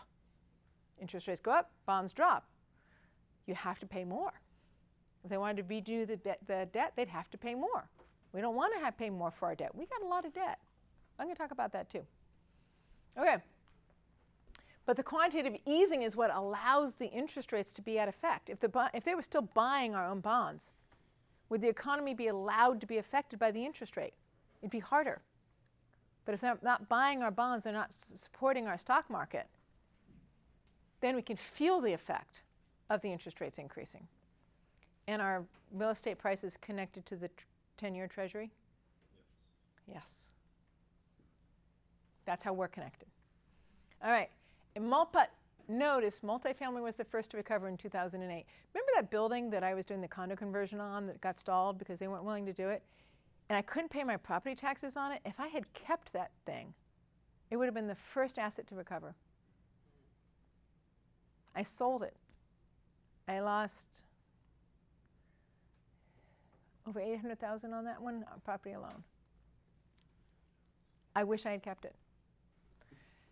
A: Interest rates go up, bonds drop. You have to pay more. If they wanted to redo the debt, they'd have to pay more. We don't want to pay more for our debt. We got a lot of debt. I'm going to talk about that too. Okay. But the quantitative easing is what allows the interest rates to be at effect. If they were still buying our own bonds, would the economy be allowed to be affected by the interest rate? It'd be harder. But if they're not buying our bonds, they're not supporting our stock market, then we can feel the effect of the interest rates increasing. And our real estate prices connected to the 10-year treasury? Yes. That's how we're connected. All right. Notice multifamily was the first to recover in 2008. Remember that building that I was doing the condo conversion on that got stalled because they weren't willing to do it? And I couldn't pay my property taxes on it? If I had kept that thing, it would have been the first asset to recover. I sold it. I lost over $800,000 on that one, property alone. I wish I had kept it.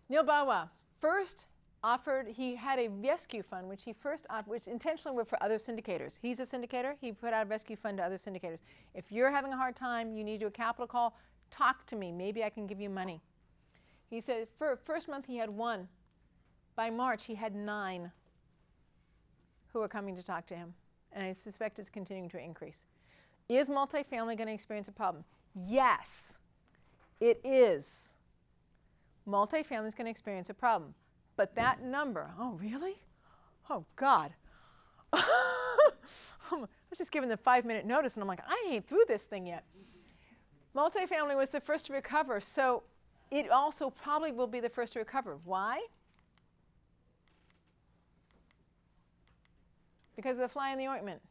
A: Neil Bawa first offered, he had a rescue fund, which he first offered, which intentionally were for other syndicators. He's a syndicator. He put out a rescue fund to other syndicators. If you're having a hard time, you need to do a capital call, talk to me. Maybe I can give you money. He said for first month he had 1. By March he had 9 who were coming to talk to him. And I suspect it's continuing to increase. Is multifamily going to experience a problem? Yes, it is. Multifamily is going to experience a problem. But that number, oh really? Oh God. I was just given the 5-minute notice and I'm like, I ain't through this thing yet. Multifamily was the first to recover, so it also probably will be the first to recover. Why? Because of the fly in the ointment.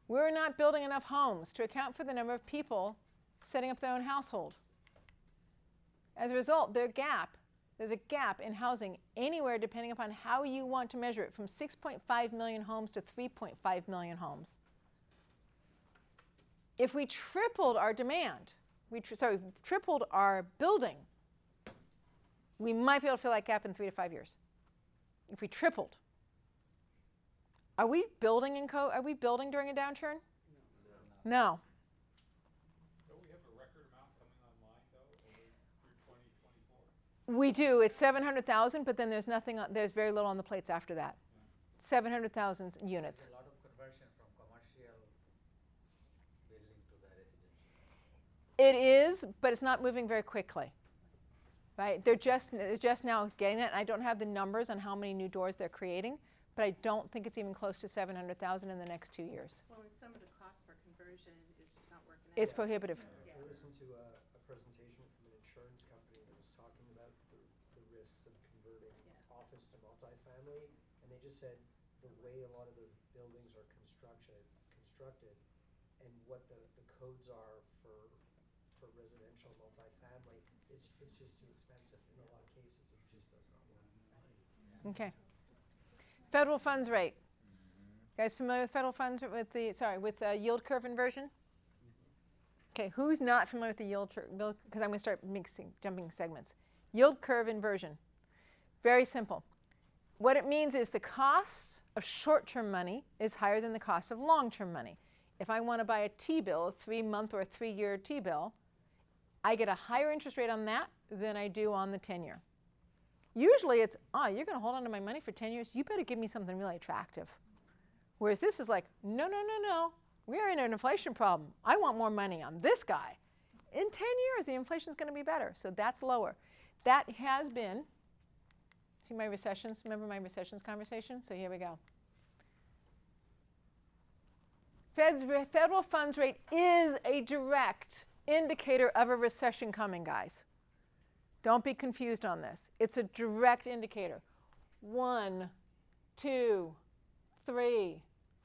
A: We're not building enough homes to account for the number of people setting up their own household. As a result, there's a gap in housing anywhere, depending upon how you want to measure it, from 6.5 million homes to 3.5 million homes. If we tripled our demand, tripled our building, we might be able to fill that gap in 3 to 5 years. If we tripled. Are we building during a downturn? No.
B: Don't we have a record amount coming online, though, through 2024?
A: We do. It's 700,000, but then there's very little on the plates after that. 700,000 units.
E: A lot of conversion from commercial building to the residential.
A: It is, but it's not moving very quickly. Right? They're just now getting it. I don't have the numbers on how many new doors they're creating, but I don't think it's even close to 700,000 in the next 2 years.
C: Well, with some of the costs for conversion is just not working out.
A: It's prohibitive.
G: I listened to a presentation from an insurance company that was talking about the risks of converting office to multifamily, and they just said the way a lot of those buildings are constructed and what the codes are for residential multifamily, it's just too expensive. In a lot of cases, it just does not work.
A: Okay. Federal funds rate. Guys familiar with federal funds with yield curve inversion? Okay, who's not familiar with the yield curve? Because I'm going to start jumping segments. Yield curve inversion. Very simple. What it means is the cost of short-term money is higher than the cost of long-term money. If I want to buy a T-bill, a 3-month or a 3-year T-bill, I get a higher interest rate on that than I do on the 10-year. Usually it's, you're going to hold on to my money for 10 years? You better give me something really attractive. Whereas this is like, no. We are in an inflation problem. I want more money on this guy. In 10 years, the inflation is going to be better. So that's lower. that has been, see my recessions, remember my recessions conversation? So here we go. Federal funds rate is a direct indicator of a recession coming, guys. Don't be confused on this. It's a direct indicator. 1, 2, 3,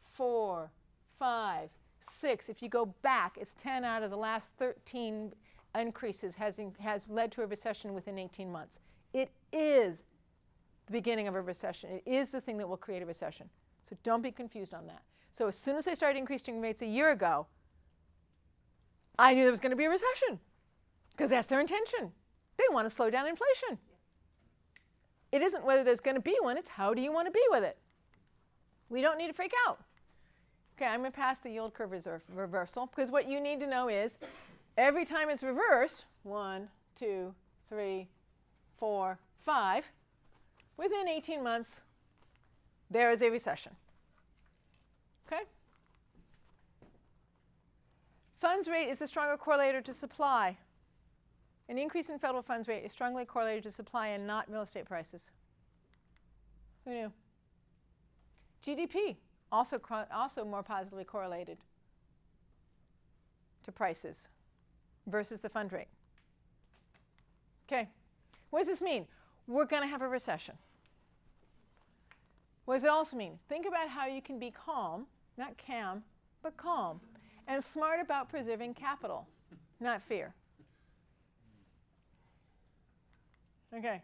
A: 4, 5, 6. If you go back, it's 10 out of the last 13 increases has led to a recession within 18 months. It is the beginning of a recession. It is the thing that will create a recession. So don't be confused on that. So as soon as they started increasing rates a year ago, I knew there was going to be a recession because that's their intention. They want to slow down inflation. It isn't whether there's going to be one, it's how do you want to be with it. We don't need to freak out. Okay, I'm going to pass the yield curve reversal because what you need to know is every time it's reversed, 1, 2, 3, 4, 5, within 18 months, there is a recession. Okay? Funds rate is a stronger correlator to supply. An increase in federal funds rate is strongly correlated to supply and not real estate prices. Who knew? GDP, also more positively correlated to prices versus the fund rate. Okay, what does this mean? We're going to have a recession. What does it also mean? Think about how you can be calm, not calm, but calm, and smart about preserving capital, not fear. Okay,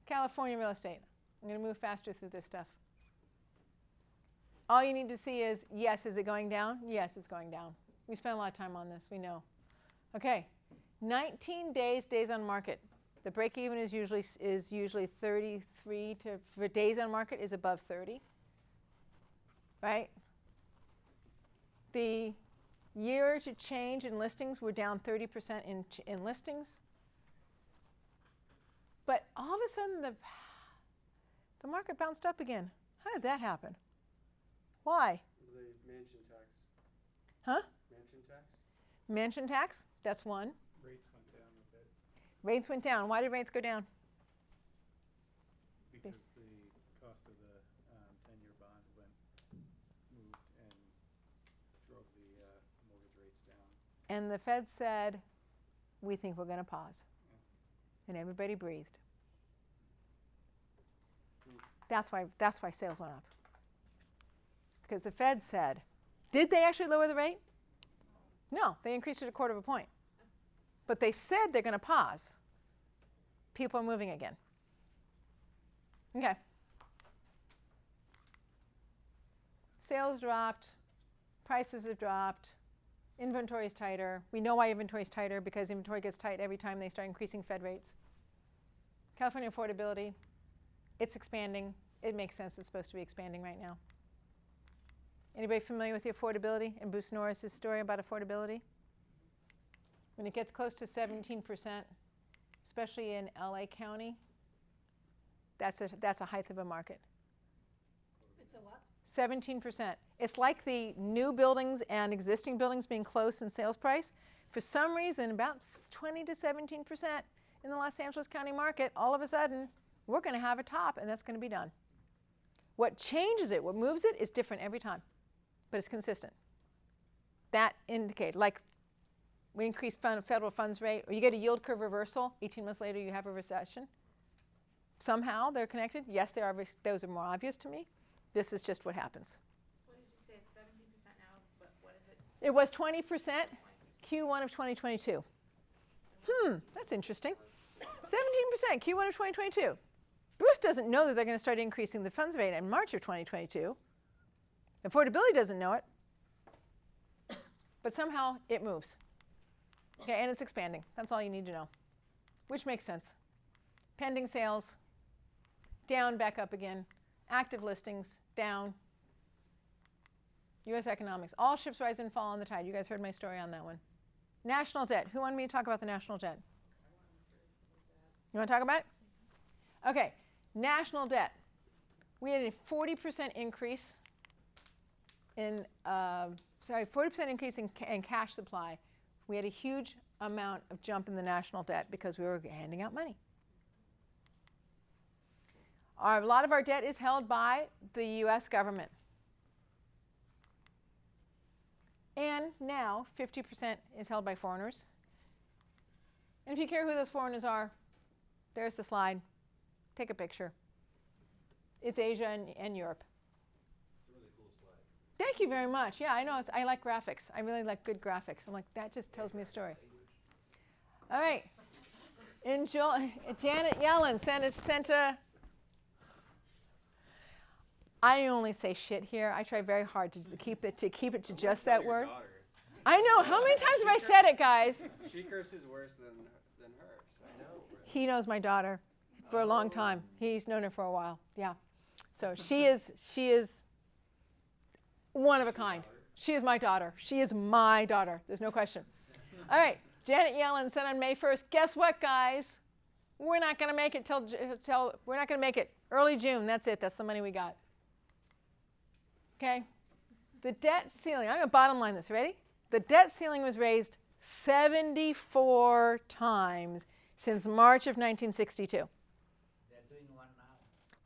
A: California real estate. I'm going to move faster through this stuff. All you need to see is, yes, is it going down? Yes, it's going down. We spent a lot of time on this, we know. Okay, 19 days on market. The break even is usually 33 to, for days on market is above 30, right? The year to change in listings, we're down 30% in listings. But all of a sudden, the market bounced up again. How did that happen? Why?
I: The mansion tax.
A: Huh?
I: Mansion tax?
A: Mansion tax, that's one.
B: Rates went down a bit
A: Rates went down. Why did rates go down?
B: because the cost of the 10-year bond moved and drove the mortgage rates down.
A: And the Fed said, we think we're going to pause. And everybody breathed. That's why sales went up. Because the Fed said, did they actually lower the rate? No, they increased it 1/4 of a point. But they said they're going to pause. People are moving again. Okay. Sales dropped. Prices have dropped. Inventory is tighter. We know why inventory is tighter, because inventory gets tight every time they start increasing Fed rates. California affordability, it's expanding. It makes sense. It's supposed to be expanding right now. Anybody familiar with the affordability and Bruce Norris's story about affordability? When it gets close to 17%, especially in LA County, that's a height of a market.
D: It's a what?
A: 17%. It's like the new buildings and existing buildings being close in sales price. For some reason, about 20 to 17% in the Los Angeles County market, all of a sudden, we're going to have a top, and that's going to be done. What changes it, what moves it, is different every time, but it's consistent. That indicates, like we increase federal funds rate, or you get a yield curve reversal, 18 months later you have a recession. Somehow they're connected. Yes, they are. Those are more obvious to me. This is just what happens.
C: What did you say, it's 17% now, but what is it?
A: It was 20% Q1 of 2022. That's interesting. 17% Q1 of 2022. Bruce doesn't know that they're going to start increasing the funds rate in March of 2022. Affordability doesn't know it. But somehow it moves. Okay, and it's expanding. That's all you need to know, which makes sense. Pending sales, down, back up again. Active listings, down. U.S. economics. All ships rise and fall on the tide. You guys heard my story on that one. National debt. Who wanted me to talk about the national debt? You want to talk about it? Okay, national debt. We had a 40% increase in, 40% increase in cash supply. We had a huge amount of jump in the national debt because we were handing out money. A lot of our debt is held by the US government. And now 50% is held by foreigners. And if you care who those foreigners are, there's the slide. Take a picture. It's Asia and Europe.
F: It's a really cool slide.
A: Thank you very much. Yeah, I know. I like graphics. I really like good graphics. I'm like, that just tells me a story. All right. Enjoy. Janet Yellen sent a. I only say shit here. I try very hard to keep it to just that word. I know. How many times have I said it, guys?
I: She curses worse than her. So.
E: I know. Right?
A: He knows my daughter for a long time. He's known her for a while. Yeah. So she is one of a kind. She is my daughter. She is my daughter. There's no question. All right. Janet Yellen said on May 1st, guess what, guys? We're not going to make it till we're not going to make it early June. That's it. That's the money we got. Okay? The debt ceiling. I'm going to bottom line this. Ready? The debt ceiling was raised 74 times since March of 1962.
J: They're doing one now.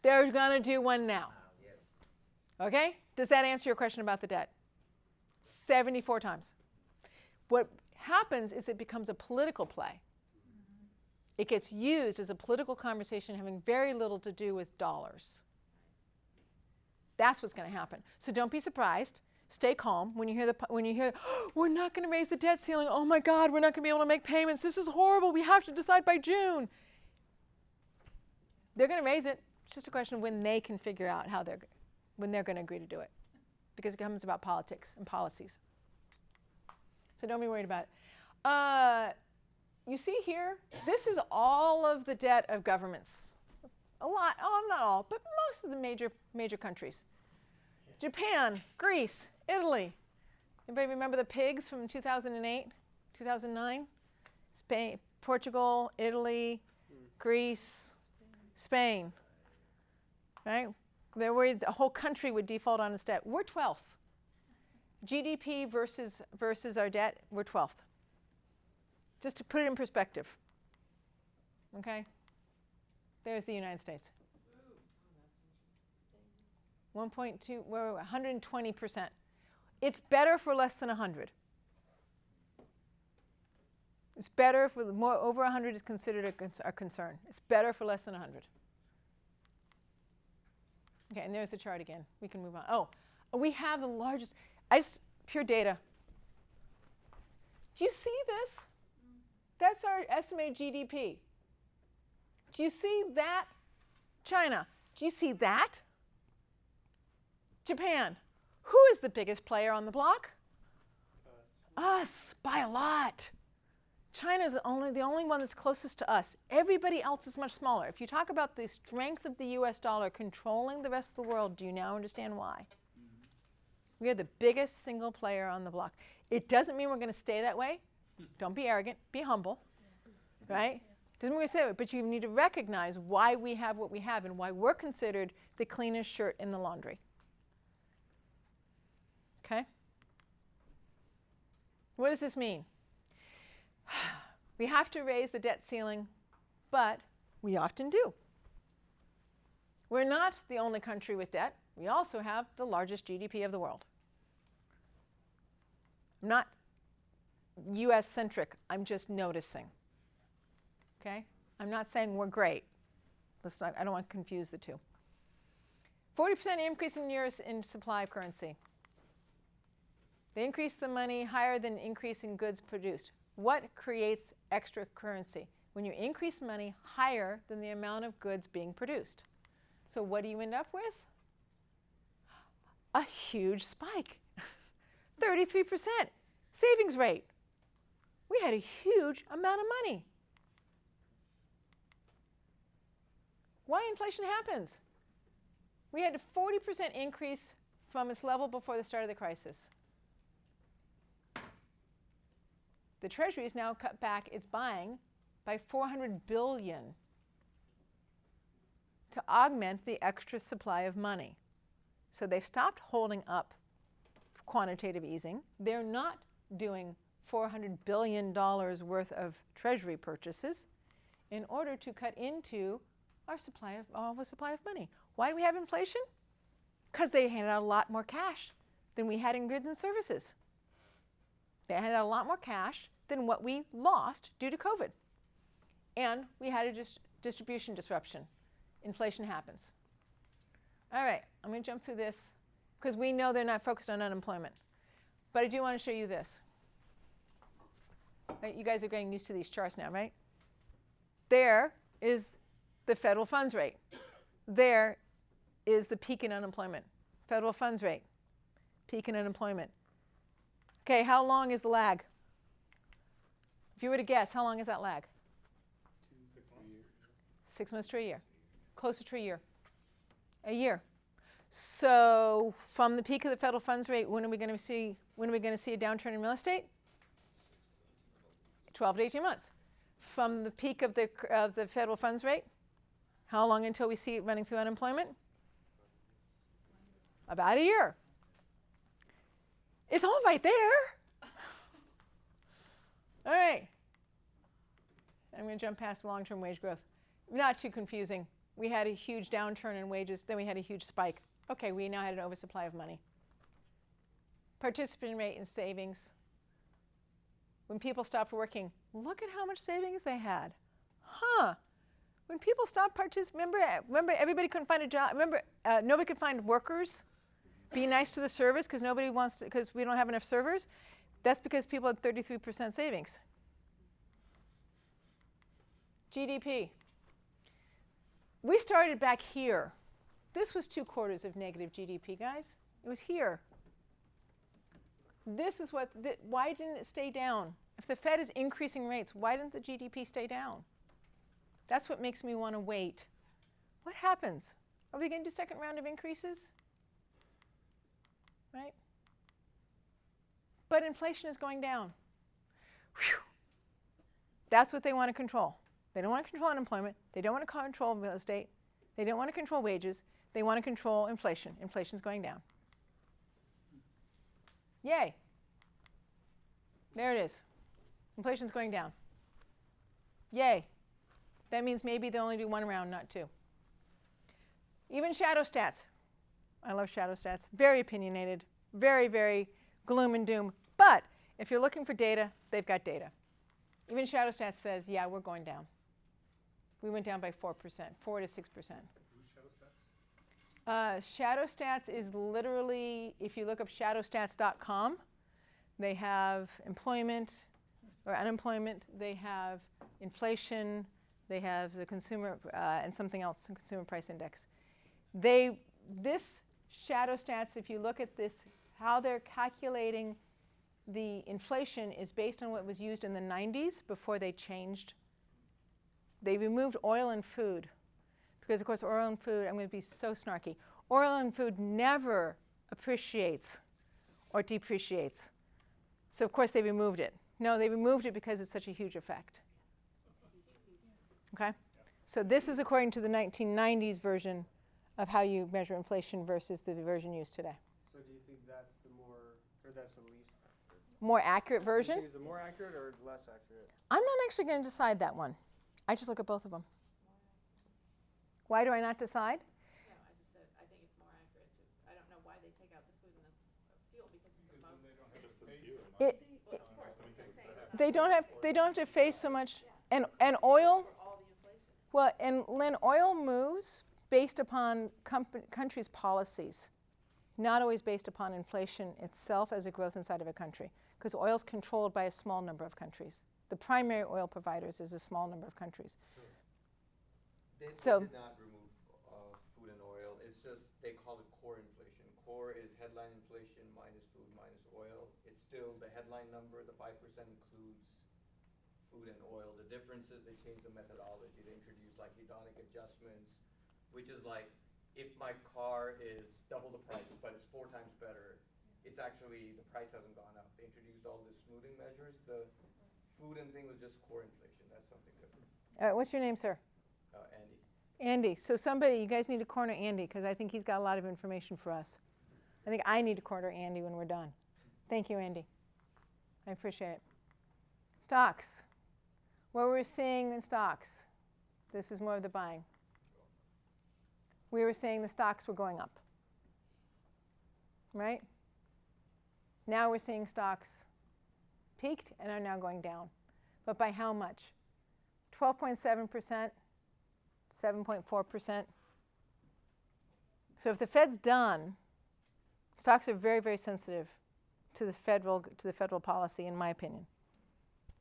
A: They're going to do one now.
J: Yes.
A: Okay? Does that answer your question about the debt? 74 times. What happens is it becomes a political play. It gets used as a political conversation having very little to do with dollars. That's what's going to happen. So don't be surprised. Stay calm when you hear oh, we're not going to raise the debt ceiling. Oh my God, we're not going to be able to make payments. This is horrible. We have to decide by June. They're going to raise it. It's just a question of when they can figure out when they're going to agree to do it, because it comes about politics and policies. So don't be worried about it. You see here, this is all of the debt of governments. A lot, not all, but most of the major countries. Japan, Greece, Italy. Anybody remember the pigs from 2008, 2009? Spain, Portugal, Italy, Greece, Spain. Right? They're worried the whole country would default on its debt. We're 12th. GDP versus our debt, we're 12th. Just to put it in perspective. Okay? There's the United States. 1.2, we're 120%. It's better for less than 100. It's better for more, over 100 is considered a concern. It's better for less than 100. Okay, and there's the chart again. We can move on. Oh, we have the largest, pure data. Do you see this? That's our estimated GDP. Do you see that? China. Do you see that? Japan. Who is the biggest player on the block? Us, by a lot. China is the only one that's closest to us. Everybody else is much smaller. If you talk about the strength of the US dollar controlling the rest of the world, do you now understand why? We are the biggest single player on the block. It doesn't mean we're going to stay that way. Don't be arrogant. Be humble. Right? Doesn't mean we say it, but you need to recognize why we have what we have and why we're considered the cleanest shirt in the laundry. Okay? What does this mean? We have to raise the debt ceiling, but we often do. We're not the only country with debt. We also have the largest GDP of the world. I'm not US-centric. I'm just noticing. Okay? I'm not saying we're great. I don't want to confuse the two. 40% increase in supply of currency. They increase the money higher than increase in goods produced. What creates extra currency? When you increase money higher than the amount of goods being produced. So what do you end up with? A huge spike. 33% savings rate. We had a huge amount of money. Why inflation happens? We had a 40% increase from its level before the start of the crisis. The Treasury has now cut back its buying by $400 billion to augment the extra supply of money. So they've stopped holding up quantitative easing. They're not doing $400 billion worth of Treasury purchases in order to cut into our supply of money. Why do we have inflation? Because they handed out a lot more cash than we had in goods and services. They handed out a lot more cash than what we lost due to COVID. And we had a distribution disruption. Inflation happens. All right, I'm going to jump through this because we know they're not focused on unemployment. But I do want to show you this. Right, you guys are getting used to these charts now, right? There is the federal funds rate. There is the peak in unemployment. Federal funds rate, peak in unemployment. Okay, how long is the lag? If you were to guess, how long is that lag?
H: 6 months.
A: 6 months to a year. Closer to a year. A year. So from the peak of the federal funds rate, when are we going to see a downturn in real estate? 12 to 18 months. From the peak of the federal funds rate, how long until we see it running through unemployment? About a year. It's all right there. All right. I'm going to jump past long-term wage growth. Not too confusing. We had a huge downturn in wages, then we had a huge spike. Okay, we now had an oversupply of money. Participant rate in savings. When people stopped working, look at how much savings they had. Huh. When people stopped participating, remember everybody couldn't find a job. Remember nobody could find workers. Be nice to the servers because nobody wants to, because we don't have enough servers. That's because people had 33% savings. GDP. We started back here. This was 2 quarters of negative GDP, guys. It was here. This is what, why didn't it stay down? If the Fed is increasing rates, why didn't the GDP stay down? That's what makes me want to wait. What happens? Are we going to do second round of increases? Right? But inflation is going down. Whew. That's what they want to control. They don't want to control unemployment. They don't want to control real estate. They don't want to control wages. They want to control inflation. Inflation's going down. Yay. There it is. Inflation's going down. Yay. That means maybe they'll only do 1 round, not 2. Even shadow stats. I love shadow stats. Very opinionated. Very, very gloom and doom. But if you're looking for data, they've got data. Even shadow stats says, yeah, we're going down. We went down by 4%, 4 to 6%.
H: Who's shadow stats?
A: Shadow stats is literally, if you look up shadowstats.com, they have employment or unemployment, they have inflation, they have the consumer and something else, the consumer price index. This shadow stats, if you look at this, how they're calculating the inflation is based on what was used in the 90s before they changed. They removed oil and food because, of course, oil and food, I'm going to be so snarky, oil and food never appreciates or depreciates. So, of course, they removed it. No, they removed it because it's such a huge effect. Okay? So this is according to the 1990s version of how you measure inflation versus the version used today.
I: So do you think that's the more, or that's the least?
A: More accurate
I: Do you
A: version?
I: think it's the more accurate or less accurate?
A: I'm not actually going to decide that one. I just look at both of them. Why do I not decide?
C: No, I just said, I think it's more accurate to, I don't know why they take out the food and the fuel because it's the most.
H: Just the few.
A: It,
C: Well, of course, that's what I'm saying, it's not
A: they don't have to face so much. And oil,
C: for all the inflation.
A: well, and Lynn, oil moves based upon countries' policies, not always based upon inflation itself as a growth inside of a country, because oil is controlled by a small number of countries. The primary oil providers is a small number of countries.
K: They
A: So-
K: did not remove food and oil. It's just they call it core inflation. Core is headline inflation minus food minus oil. It's still the headline number. The 5% includes food and oil. The difference is they changed the methodology. They introduced like hedonic adjustments, which is like if my car is double the price but it's 4 times better, it's actually the price hasn't gone up. They introduced all the smoothing measures. The food and thing was just core inflation. That's something different.
A: What's your name, sir?
K: Andy.
A: Andy. So somebody, you guys need to corner Andy because I think he's got a lot of information for us. I think I need to corner Andy when we're done. Thank you, Andy. I appreciate it. Stocks. What we're seeing in stocks. This is more of the buying. we were saying the stocks were going up, right? Now we're seeing stocks peaked and are now going down. But by how much? 12.7%, 7.4%. So if the Fed's done, stocks are very, very sensitive to the federal policy, in my opinion.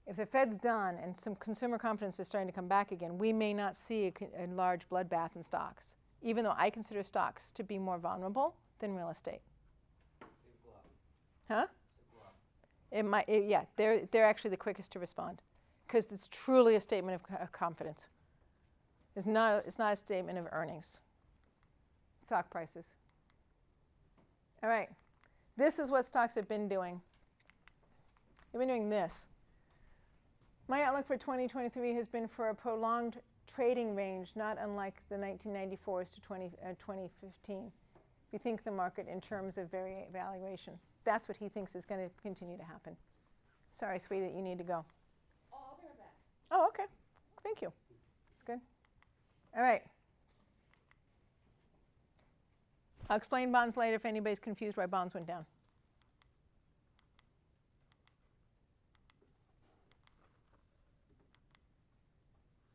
A: If the Fed's done and some consumer confidence is starting to come back again, we may not see a large bloodbath in stocks, even though I consider stocks to be more vulnerable than real estate. Huh? It might, yeah, they're actually the quickest to respond because it's truly a statement of confidence. It's not a statement of earnings. Stock prices. All right. This is what stocks have been doing. They've been doing this. My outlook for 2023 has been for a prolonged trading range, not unlike the 1994s to 2015. We think the market in terms of valuation. That's what he thinks is going to continue to happen. Sorry, sweetie, that you need to go.
C: Oh, I'll be right back.
A: Oh, okay. Thank you. That's good. All right. I'll explain bonds later if anybody's confused why bonds went down.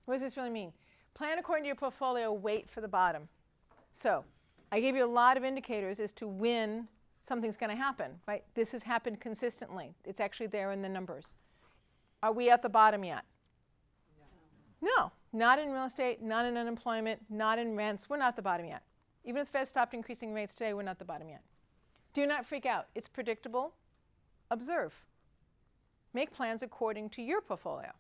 A: What does this really mean? Plan according to your portfolio, wait for the bottom. So I gave you a lot of indicators as to when something's going to happen, right? This has happened consistently. It's actually there in the numbers. Are we at the bottom yet? No, not in real estate, not in unemployment, not in rents. We're not at the bottom yet. Even if the Fed stopped increasing rates today, we're not at the bottom yet. Do not freak out. It's predictable. Observe. Make plans according to your portfolio.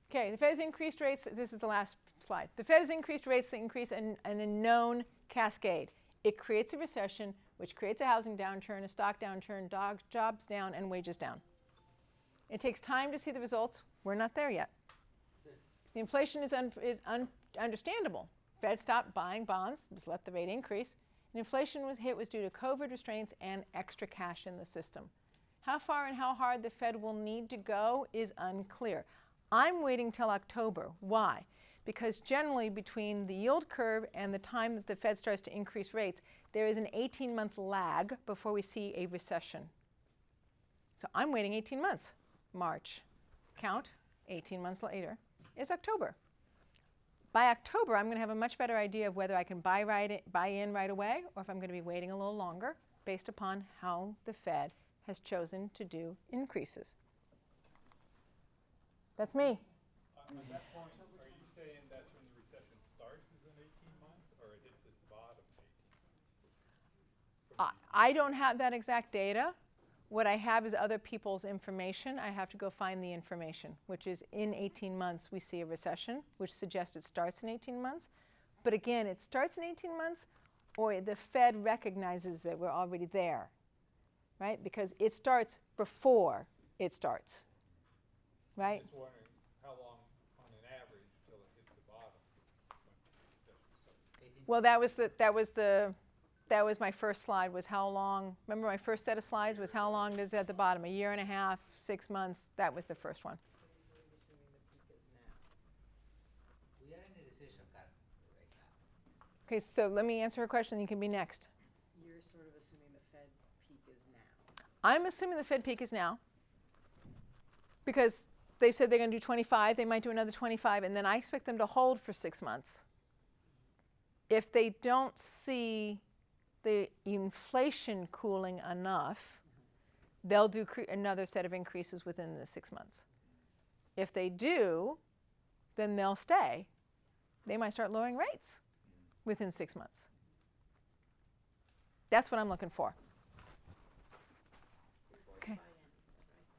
A: Okay, the Fed has increased rates. This is the last slide. The Fed has increased rates that increase in a known cascade. It creates a recession, which creates a housing downturn, a stock downturn, jobs down, and wages down. It takes time to see the results. We're not there yet. The inflation is understandable. Fed stopped buying bonds, just let the rate increase. And inflation was due to COVID restraints and extra cash in the system. How far and how hard the Fed will need to go is unclear. I'm waiting till October. Why? Because generally between the yield curve and the time that the Fed starts to increase rates, there is an 18-month lag before we see a recession. So I'm waiting 18 months. March, count, 18 months later is October. By October, I'm going to have a much better idea of whether I can buy in right away or if I'm going to be waiting a little longer based upon how the Fed has chosen to do increases. That's me.
B: At that point, are you saying that's when the recession starts is in 18 months or it hits its bottom in 18 months?
A: I don't have that exact data. What I have is other people's information. I have to go find the information, which is in 18 months we see a recession, which suggests it starts in 18 months. But again, it starts in 18 months or the Fed recognizes that we're already there, right? Because it starts before it starts, right?
B: I'm just wondering how long on an average till it hits the bottom once the recession starts.
A: Well, that was my first slide, was how long. Remember my first set of slides was how long is it at the bottom? A year and a half, 6 months. That was the first one.
J: We are in a recession currently right now.
A: Okay, so let me answer her question. You can be next.
D: You're sort of assuming the Fed peak is now.
A: I'm assuming the Fed peak is now because they said they're going to do 25. They might do another 25, and then I expect them to hold for 6 months. If they don't see the inflation cooling enough, they'll do another set of increases within the 6 months. If they do, then they'll stay. They might start lowering rates within 6 months. That's what I'm looking for. Okay.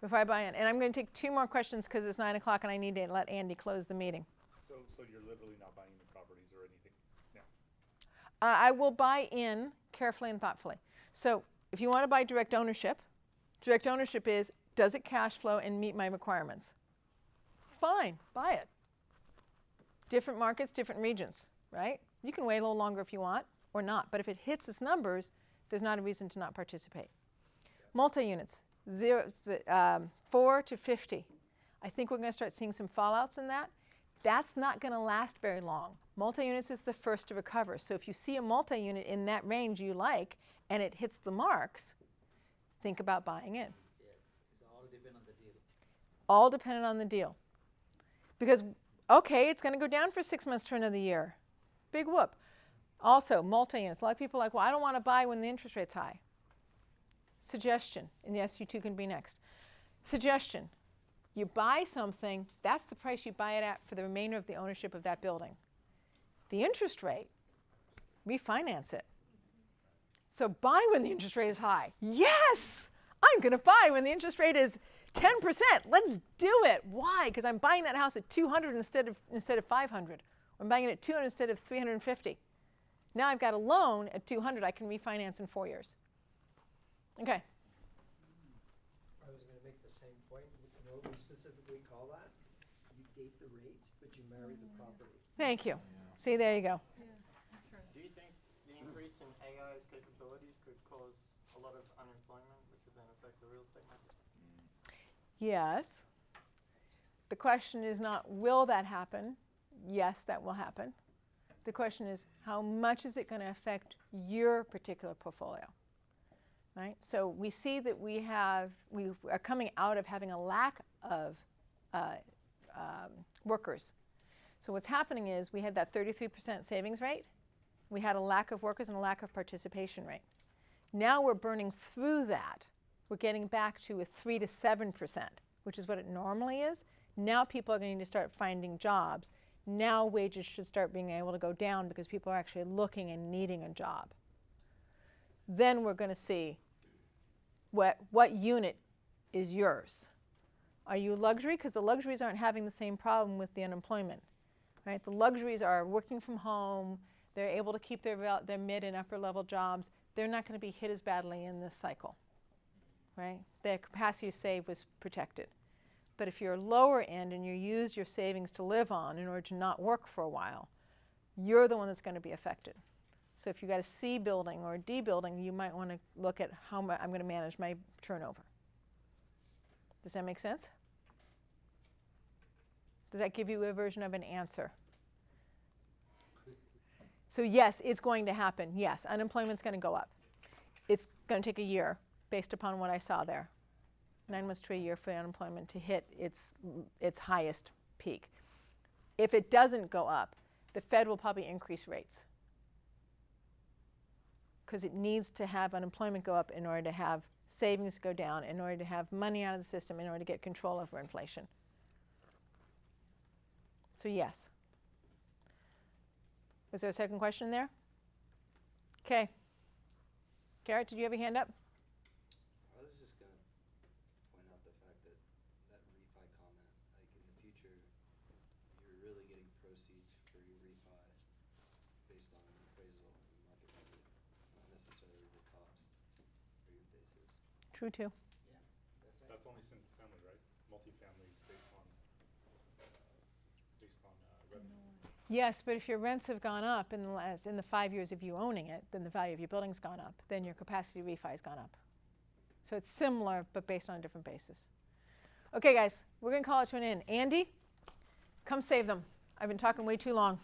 A: Before I buy in. And I'm going to take 2 more questions because it's 9 o'clock and I need to let Andy close the meeting.
H: So you're literally not buying the properties or anything now?
A: I will buy in carefully and thoughtfully. So if you want to buy direct ownership is, does it cash flow and meet my requirements? Fine, buy it. Different markets, different regions, right? You can wait a little longer if you want or not, but if it hits its numbers, there's not a reason to not participate. Multi-units, 4 to 50. I think we're going to start seeing some fallouts in that. That's not going to last very long. Multi-units is the first to recover. So if you see a multi-unit in that range you like and it hits the marks, think about buying in.
J: Yes, it's all depend on the deal.
A: All dependent on the deal. Because, okay, it's going to go down for 6 months to another year. Big whoop. Also, multi-units. A lot of people are like, well, I don't want to buy when the interest rate's high. Suggestion, and yes, you two can be next. Suggestion, you buy something, that's the price you buy it at for the remainder of the ownership of that building. The interest rate, refinance it. So buy when the interest rate is high. Yes, I'm going to buy when the interest rate is 10%. Let's do it. Why? Because I'm buying that house at 200 instead of 500. I'm buying it at 200 instead of 350. Now I've got a loan at 200 I can refinance in 4 years. Okay.
G: I was gonna make the same point. You know what we specifically call that? You date the rate, but you marry the property.
A: Thank you. See, there you go.
I: Do you think the increase in AI's capabilities could cause a lot of unemployment, which would then affect the real estate market?
A: Yes. The question is not, will that happen? Yes, that will happen. The question is, how much is it going to affect your particular portfolio? Right? So we see that we are coming out of having a lack of workers. So what's happening is we had that 33% savings rate. We had a lack of workers and a lack of participation rate. Now we're burning through that. We're getting back to a 3 to 7%, which is what it normally is. Now people are going to start finding jobs. Now wages should start being able to go down because people are actually looking and needing a job. Then we're going to see what unit is yours. Are you luxury? Because the luxuries aren't having the same problem with the unemployment. Right? The luxuries are working from home. They're able to keep their mid and upper level jobs. They're not going to be hit as badly in this cycle. Right? Their capacity to save was protected. But if you're lower end and you use your savings to live on in order to not work for a while, you're the one that's going to be affected. So if you've got a C building or a D building, you might want to look at how I'm going to manage my turnover. Does that make sense? Does that give you a version of an answer? So yes, it's going to happen. Yes, unemployment's going to go up. It's going to take a year based upon what I saw there. 9 months to a year for unemployment to hit its highest peak. If it doesn't go up, the Fed will probably increase rates because it needs to have unemployment go up in order to have savings go down, in order to have money out of the system, in order to get control over inflation. So yes. Was there a second question there? Okay. Garrett, did you have your hand up?
E: I was just gonna point out the fact that refi comment, like in the future, you're really getting proceeds for your refi based on an appraisal and market value, not necessarily the cost or your basis.
A: True too.
J: Yeah, that's right.
H: That's only single family, right? Multifamily is based on revenue.
A: Yes, but if your rents have gone up in the 5 years of you owning it, then the value of your building's gone up. Then your capacity to refi has gone up. So it's similar, but based on a different basis. Okay, guys, we're going to call it to an end. Andy, come save them. I've been talking way too long.